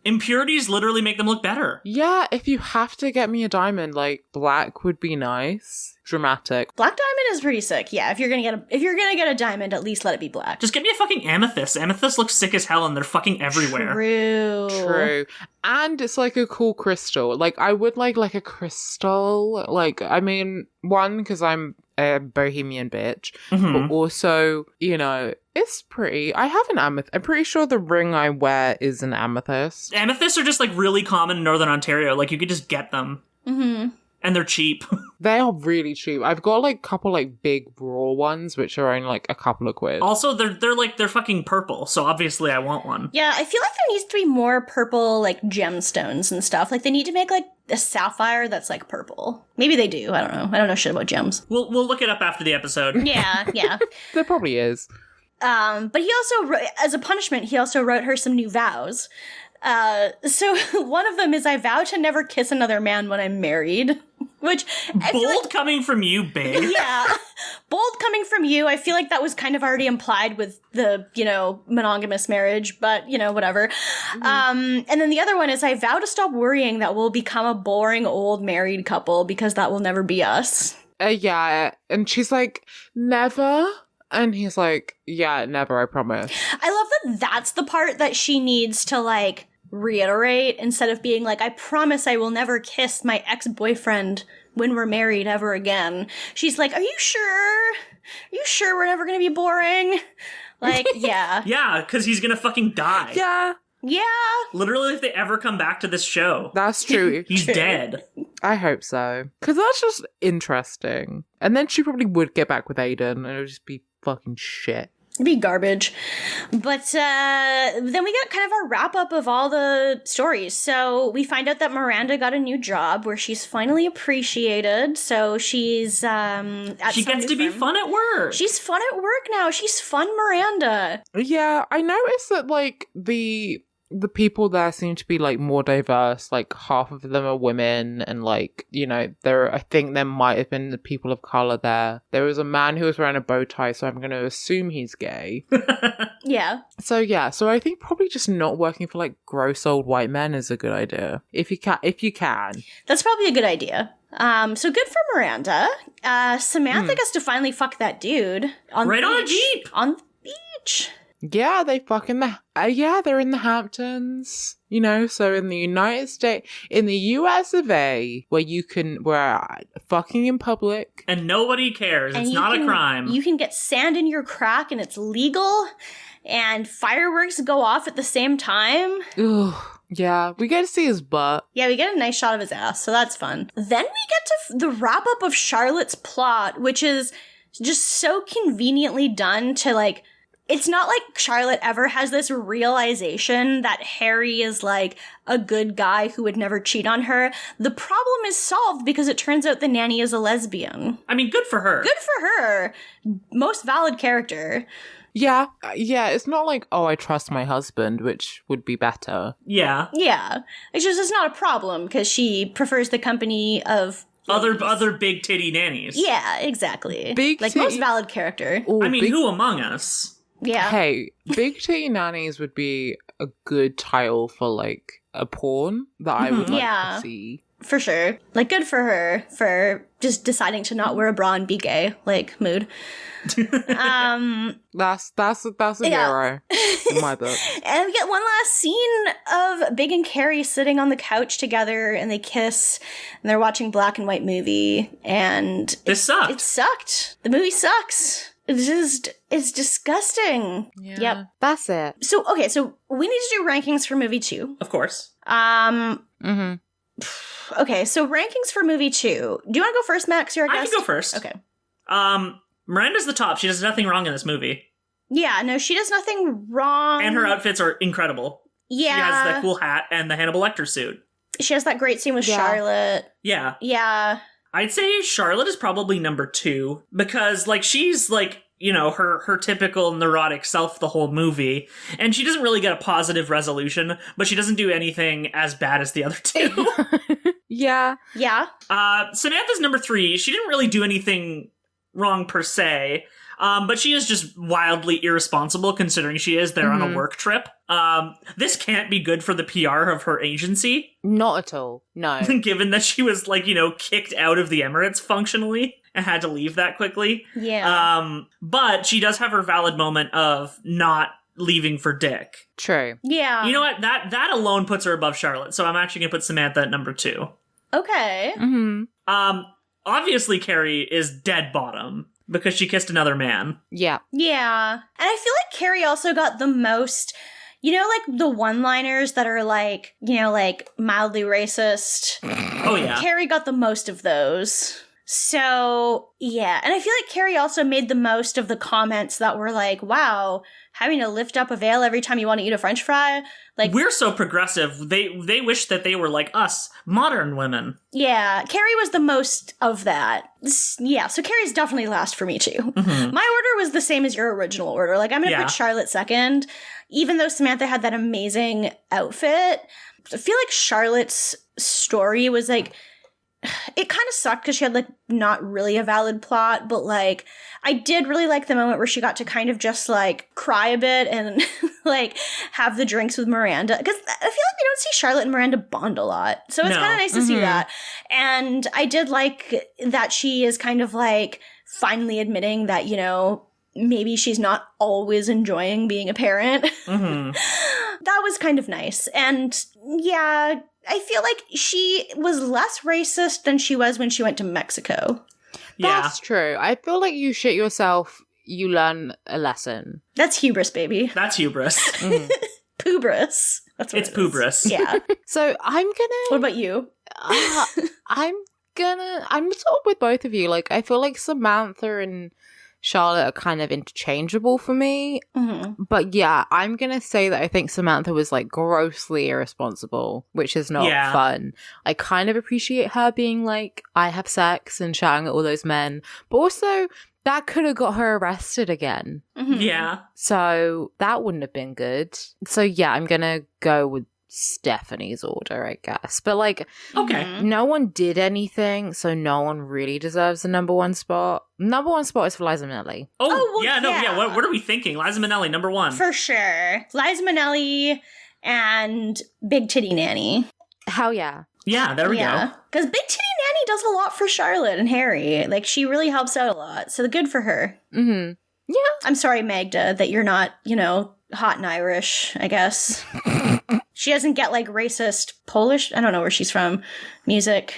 Impurities literally make them look better. Yeah, if you have to get me a diamond, like, black would be nice. Dramatic. Black diamond is pretty sick. Yeah, if you're gonna get a diamond, at least let it be black. Just get me a fucking amethyst. Amethysts look sick as hell and they're fucking everywhere. True. And it's like a cool crystal. Like, I would like a crystal. Like, I mean, one, because I'm a bohemian bitch, but also, it's pretty. I have an amethyst. I'm pretty sure the ring I wear is an amethyst. Amethysts are just, like, really common in Northern Ontario. Like, you could just get them. And they're cheap. They are really cheap. I've got, like, a couple, like, big raw ones, which are only, like, a couple of quid. Also, they're fucking purple, so obviously I want one. Yeah, I feel like there needs to be more purple, like, gemstones and stuff. Like, they need to make, like, a sapphire that's, like, purple. Maybe they do. I don't know. I don't know shit about gems. We'll look it up after the episode. Yeah. There probably is. But he also, as a punishment, he also wrote her some new vows. So one of them is, I vow to never kiss another man when I'm married, which bold coming from you, babe. Yeah, bold coming from you. I feel like that was kind of already implied with the, monogamous marriage, but, whatever. And then the other one is, I vow to stop worrying that we'll become a boring old married couple because that will never be us. Yeah. And she's like, never. And he's like, yeah, never, I promise. I love that that's the part that she needs to, like, reiterate instead of being like, I promise I will never kiss my ex-boyfriend when we're married ever again. She's like, are you sure? Are you sure we're never going to be boring? Like, yeah. Yeah, because he's gonna fucking die. Yeah, Yeah. Literally, if they ever come back to this show, that's true. he's dead. I hope so. Because that's just interesting. And then she probably would get back with Aidan, and it would just be fucking shit. It'd be garbage. But then we got kind of our wrap up of all the stories. So we find out that Miranda got a new job where she's finally appreciated. So she's at She some gets new to be firm. fun at work. She's fun at work now. She's fun Miranda. Yeah, I noticed that, like, the people there seem to be, like, more diverse. Like, half of them are women, and, like, you know, I think there might have been the people of color there. There was a man who was wearing a bow tie, so I'm going to assume he's gay. Yeah. So I think probably just not working for, like, gross old white men is a good idea. If you can. That's probably a good idea. So good for Miranda. Samantha gets to finally fuck that dude on Right the on a beach. Jeep. On the beach. Yeah, they they're in the Hamptons, you know, so in the United States, in the US of A, where fucking in public. And nobody cares. And It's you not a can- crime. You can get sand in your crack and it's legal. And fireworks go off at the same time. Ugh. Yeah, we get to see his butt. Yeah, we get a nice shot of his ass, so that's fun. Then we get to the wrap up of Charlotte's plot, which is just so conveniently done to, like, it's not like Charlotte ever has this realization that Harry is, like, a good guy who would never cheat on her. The problem is solved because it turns out the nanny is a lesbian. I mean, good for her. Good for her. Most valid character. Yeah, it's not like, oh, I trust my husband, which would be better. Yeah. Yeah. It's not a problem because she prefers the company of Other big titty nannies. Yeah, exactly. Big like titty- most valid character. Ooh, I mean, big- who among us? Yeah. Hey, big titty nannies would be a good title for, like, a porn that I would like Yeah. to see. For sure. Like, good for her for just deciding to not wear a bra and be gay. Like, mood. That's a Yeah. hero in my book. And we get one last scene of Big and Carrie sitting on the couch together and they kiss and they're watching black and white movie and This sucked. it sucked. The movie sucks. It's disgusting. Yep. That's it. So, okay, so we need to do rankings for movie 2. Of course. Mm-hmm. Okay, so rankings for movie 2. Do you want to go first, Max? You're a I guest? can go first. Okay. Miranda's the top. She does nothing wrong in this movie. Yeah, no, she does nothing wrong. And her outfits are incredible. Yeah. She has that cool hat and the Hannibal Lecter suit. She has that great scene with Yeah. Charlotte. Yeah. Yeah. I'd say Charlotte is probably number 2 because, like, she's, like, you know, her typical neurotic self the whole movie. And she doesn't really get a positive resolution, but she doesn't do anything as bad as the other two. Yeah. Yeah. Samantha's number 3. She didn't really do anything wrong per se. But she is just wildly irresponsible considering she is there on a work trip. This can't be good for the PR of her agency, Not at all. No. given that she was, like, you know, kicked out of the Emirates functionally and had to leave that quickly. Yeah. But she does have her valid moment of not leaving for Dick. True. Yeah. You know what? That alone puts her above Charlotte, so I'm actually gonna put Samantha at number 2. Okay. Mm-hmm. Obviously Carrie is dead bottom because she kissed another man. Yeah. Yeah. And I feel like Carrie also got the most, you know, like the one-liners that are like, you know, like mildly racist. Oh yeah. Carrie got the most of those. So, yeah. And I feel like Carrie also made the most of the comments that were like, wow, having to lift up a veil every time you want to eat a french fry. Like, We're so progressive. They wish that they were like us, modern women. yeah, Carrie was the most of that. Yeah, so Carrie's definitely last for me too. My order was the same as your original order. Like, I'm going to Yeah. put Charlotte second, even though Samantha had that amazing outfit. I feel like Charlotte's story was like, it kind of sucked because she had like not really a valid plot, but like I did really like the moment where she got to kind of just like cry a bit and like have the drinks with Miranda, because I feel like we don't see Charlotte and Miranda bond a lot, so it's No. kind of nice to see that. And I did like that she is kind of like finally admitting that, you know, maybe she's not always enjoying being a parent. That was kind of nice. And yeah, I feel like she was less racist than she was when she went to Mexico. Yeah. That's true. I feel like you shit yourself you learn a lesson. That's hubris, baby. That's hubris. Pubris. That's what It's pubris. Yeah. So I'm What gonna, about you? I'm sort of with both of you. Like, I feel like Samantha and Charlotte are kind of interchangeable for me. Mm-hmm. But yeah, I'm gonna say that I think Samantha was like grossly irresponsible, which is not fun. I kind of appreciate her being like, I have sex and shouting at all those men, but also that could have got her arrested again. Mm-hmm. Yeah. So that wouldn't have been good. So yeah, I'm gonna go with Stephanie's order, I guess. But like, Okay. no one did anything, so no one really deserves the number one spot. Number one spot is for Liza Minnelli. Oh, well, yeah. What are we thinking? Liza Minnelli, number one. For sure. Liza Minnelli and Big Titty Nanny. Hell yeah. Yeah, there we go. Because Big Titty Nanny does a lot for Charlotte and Harry. Like, she really helps out a lot. So good for her. Mm-hmm. Yeah. I'm sorry, Magda, that you're not, hot and Irish, I guess. She doesn't get, like, racist Polish, I don't know where she's from, music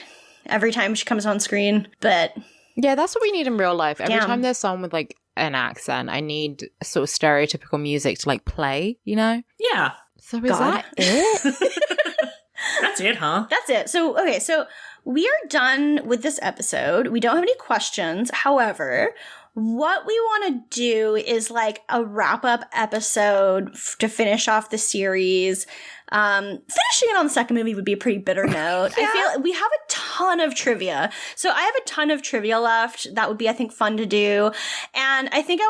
every time she comes on screen. But Yeah, that's what we need in real life. Every Damn. time there's someone with like an accent, I need sort of stereotypical music to like play, you know? Yeah. So is God. that it? That's it, huh? that's it. So, okay, so we are done with this episode. We don't have any questions. However, what we want to do is like a wrap-up episode to finish off the series. Finishing it on the second movie would be a pretty bitter note. I feel we have a ton of trivia. So I have a ton of trivia left. That would be, I think, fun to do. And I think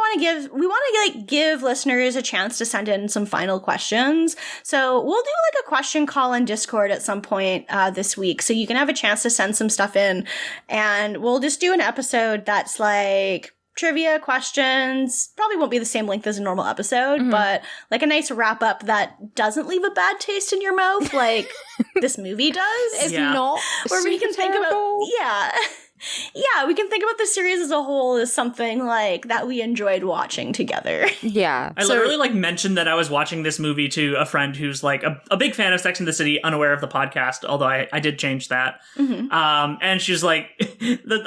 we want to give listeners a chance to send in some final questions. So we'll do like a question call in Discord at some point this week. So you can have a chance to send some stuff in, and we'll just do an episode that's like trivia questions. Probably won't be the same length as a normal episode, but like a nice wrap up that doesn't leave a bad taste in your mouth like this movie does. It's not Where we super can think terrible. about we can think about the series as a whole as something like that we enjoyed watching together. Yeah. I literally like mentioned that I was watching this movie to a friend who's like a big fan of Sex and the City, unaware of the podcast, although I did change that. And she's like,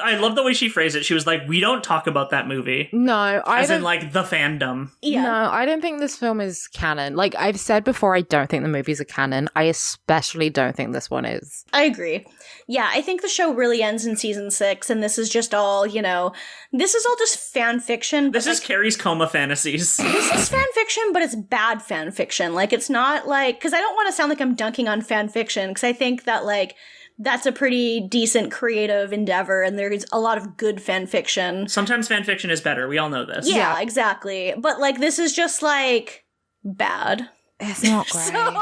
I love the way she phrased it. She was like, we don't talk about that movie. No, As in like the fandom. No, I don't think this film is canon. Like I've said before, I don't think the movies are canon. I especially don't think this one is. I agree. Yeah, I think the show really ends in season 6, and this is just all, this is all just fan fiction. This is Carrie's coma fantasies. This is fan fiction, but it's bad fan fiction. Like, it's not like, because I don't want to sound like I'm dunking on fan fiction, because I think that, like, that's a pretty decent creative endeavor, and there's a lot of good fan fiction. Sometimes fan fiction is better. We all know this. Yeah, exactly. But, like, this is just, like, bad. It's not great. So,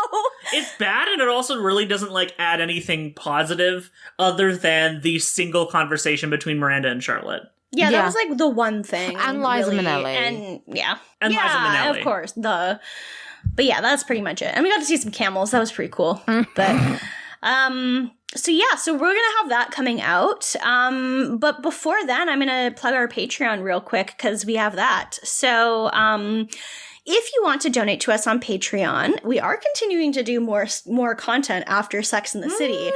It's bad, and it also really doesn't like add anything positive other than the single conversation between Miranda and Charlotte. yeah, that Yeah. was, like, the one thing. And Liza really. Minnelli. And, yeah. And yeah, Liza Minnelli. of course. But yeah, that's pretty much it. And we got to see some camels. That was pretty cool. But, so we're going to have that coming out. But before then, I'm going to plug our Patreon real quick because we have that. So, if you want to donate to us on Patreon, we are continuing to do more content after Sex in the City.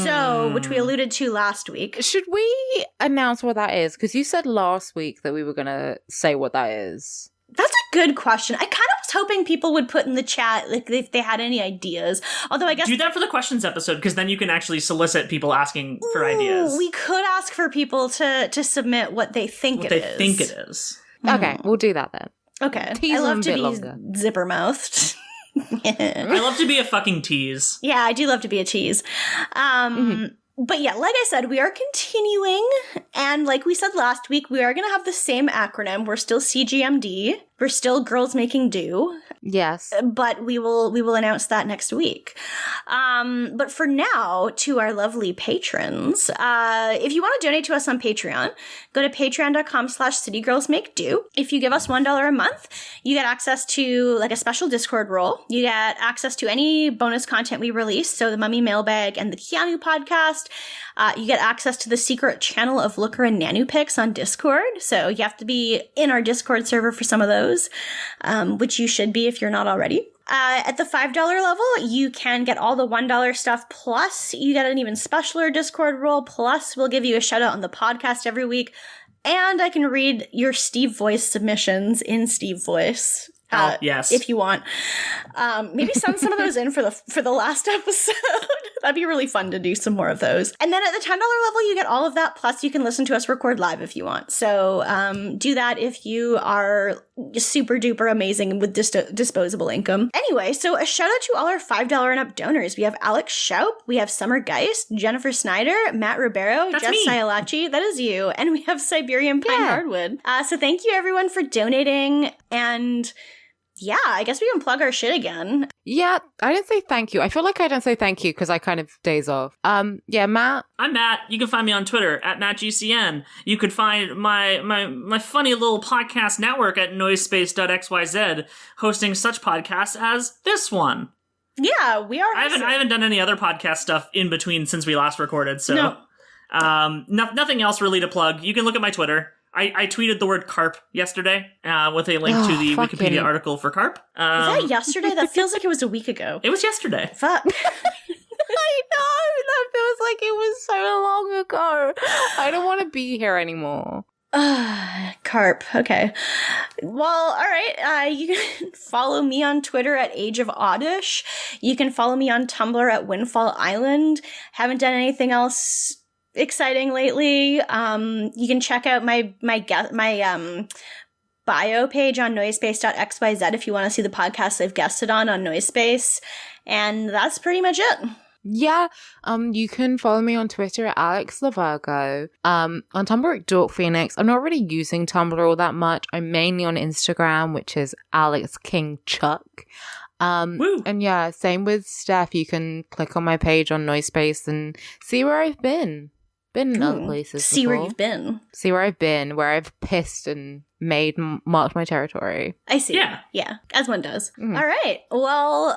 So, which we alluded to last week. Should we announce what that is? Because you said last week that we were going to say what that is. That's a good question. I kind of was hoping people would put in the chat, like, if they had any ideas. Although I guess Do that for the questions episode, because then you can actually solicit people asking for ideas. we could ask for people to submit what they think What it they is. think it is. Okay, we'll do that then. Okay. Tease I them love a to bit be longer. zipper mouthed. I love to be a fucking tease. Yeah, I do love to be a tease. But yeah, like I said, we are continuing. And like we said last week, we are going to have the same acronym. We're still CGMD. We're still Girls Making Do. Yes. But we will announce that next week. But for now, to our lovely patrons, if you want to donate to us on Patreon, go to patreon.com/citygirlsmakedo. If you give us $1 a month, you get access to like a special Discord role. You get access to any bonus content we release. So the Mummy Mailbag and the Keanu podcast. You get access to the secret channel of Looker and Nanu Pics on Discord. So you have to be in our Discord server for some of those, which you should be if you're not already. At the $5 level, you can get all the $1 stuff, plus you get an even specialer Discord role, plus we'll give you a shout out on the podcast every week. And I can read your Steve Voice submissions in Steve Voice. Yes. If you want. Maybe send some of those in for the last episode. That'd be really fun to do some more of those. And then at the $10 level, you get all of that. Plus, you can listen to us record live if you want. So do that if you are super duper amazing with disposable income. Anyway, so a shout out to all our $5 and up donors. We have Alex Schaup, we have Summer Geist, Jennifer Snyder, Matt Ribeiro, That's Jeff me. Sayalachi, that is you, and we have Siberian Pine Hardwood. So thank you everyone for donating, and yeah, I guess we can plug our shit again. Yeah, I didn't say thank you. I feel like I don't say thank you because I kind of daze off. Yeah, Matt. I'm Matt. You can find me on Twitter at MattGCN. You could find my funny little podcast network at noisespace.xyz, hosting such podcasts as this one. Yeah, we are. I haven't done any other podcast stuff in between since we last recorded, so nothing else really to plug. You can look at my Twitter. I tweeted the word carp yesterday with a link to the Wikipedia article for carp. Was that yesterday? That feels like it was a week ago. It was yesterday. Fuck. I know, that feels like it was so long ago. I don't want to be here anymore. Carp. Okay. Well, all right. You can follow me on Twitter at Age of Oddish. You can follow me on Tumblr at Windfall Island. Haven't done anything else exciting lately. You can check out my bio page on noisespace.xyz if you want to see the podcasts I've guested on Noisespace. And that's pretty much it. Yeah, you can follow me on Twitter at Alex Lavergo. On Tumblr at Dork Phoenix. I'm not really using Tumblr all that much. I'm mainly on Instagram, which is Alex King Chuck. Woo. And yeah, same with Steph. You can click on my page on Noisespace and see where I've been. Been in other places. See before. where you've been. See where I've been, where I've pissed and marked my territory. I see. Yeah, as one does. All right. Well,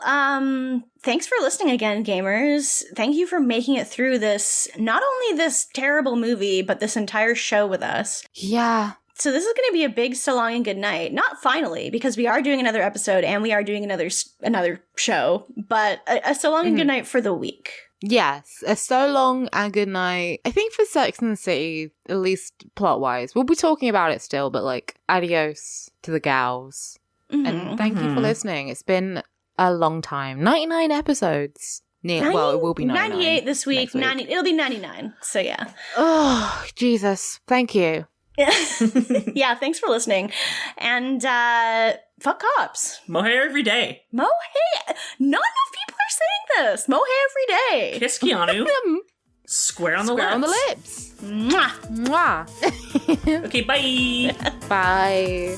thanks for listening again, gamers. Thank you for making it through this, not only this terrible movie, but this entire show with us. Yeah. So this is going to be a big so long and good night. Not finally, because we are doing another episode and we are doing another show, but a so long and good night for the week. Yes, a so long and good night. I think for Sex and the City, at least plot-wise, we'll be talking about it still, but like, adios to the gals. And thank you for listening. It's been a long time. 99 episodes. Well, it will be 99. 98 this week. 90, it'll be 99. So yeah. Oh, Jesus. Thank you. Yeah, thanks for listening. And fuck cops. Mohair every day. Mohair. Not enough people are saying this. Mohair every day. Kiss Keanu. Square on the lips. Square on the lips. Mwah. Mwah. Okay, bye. Bye.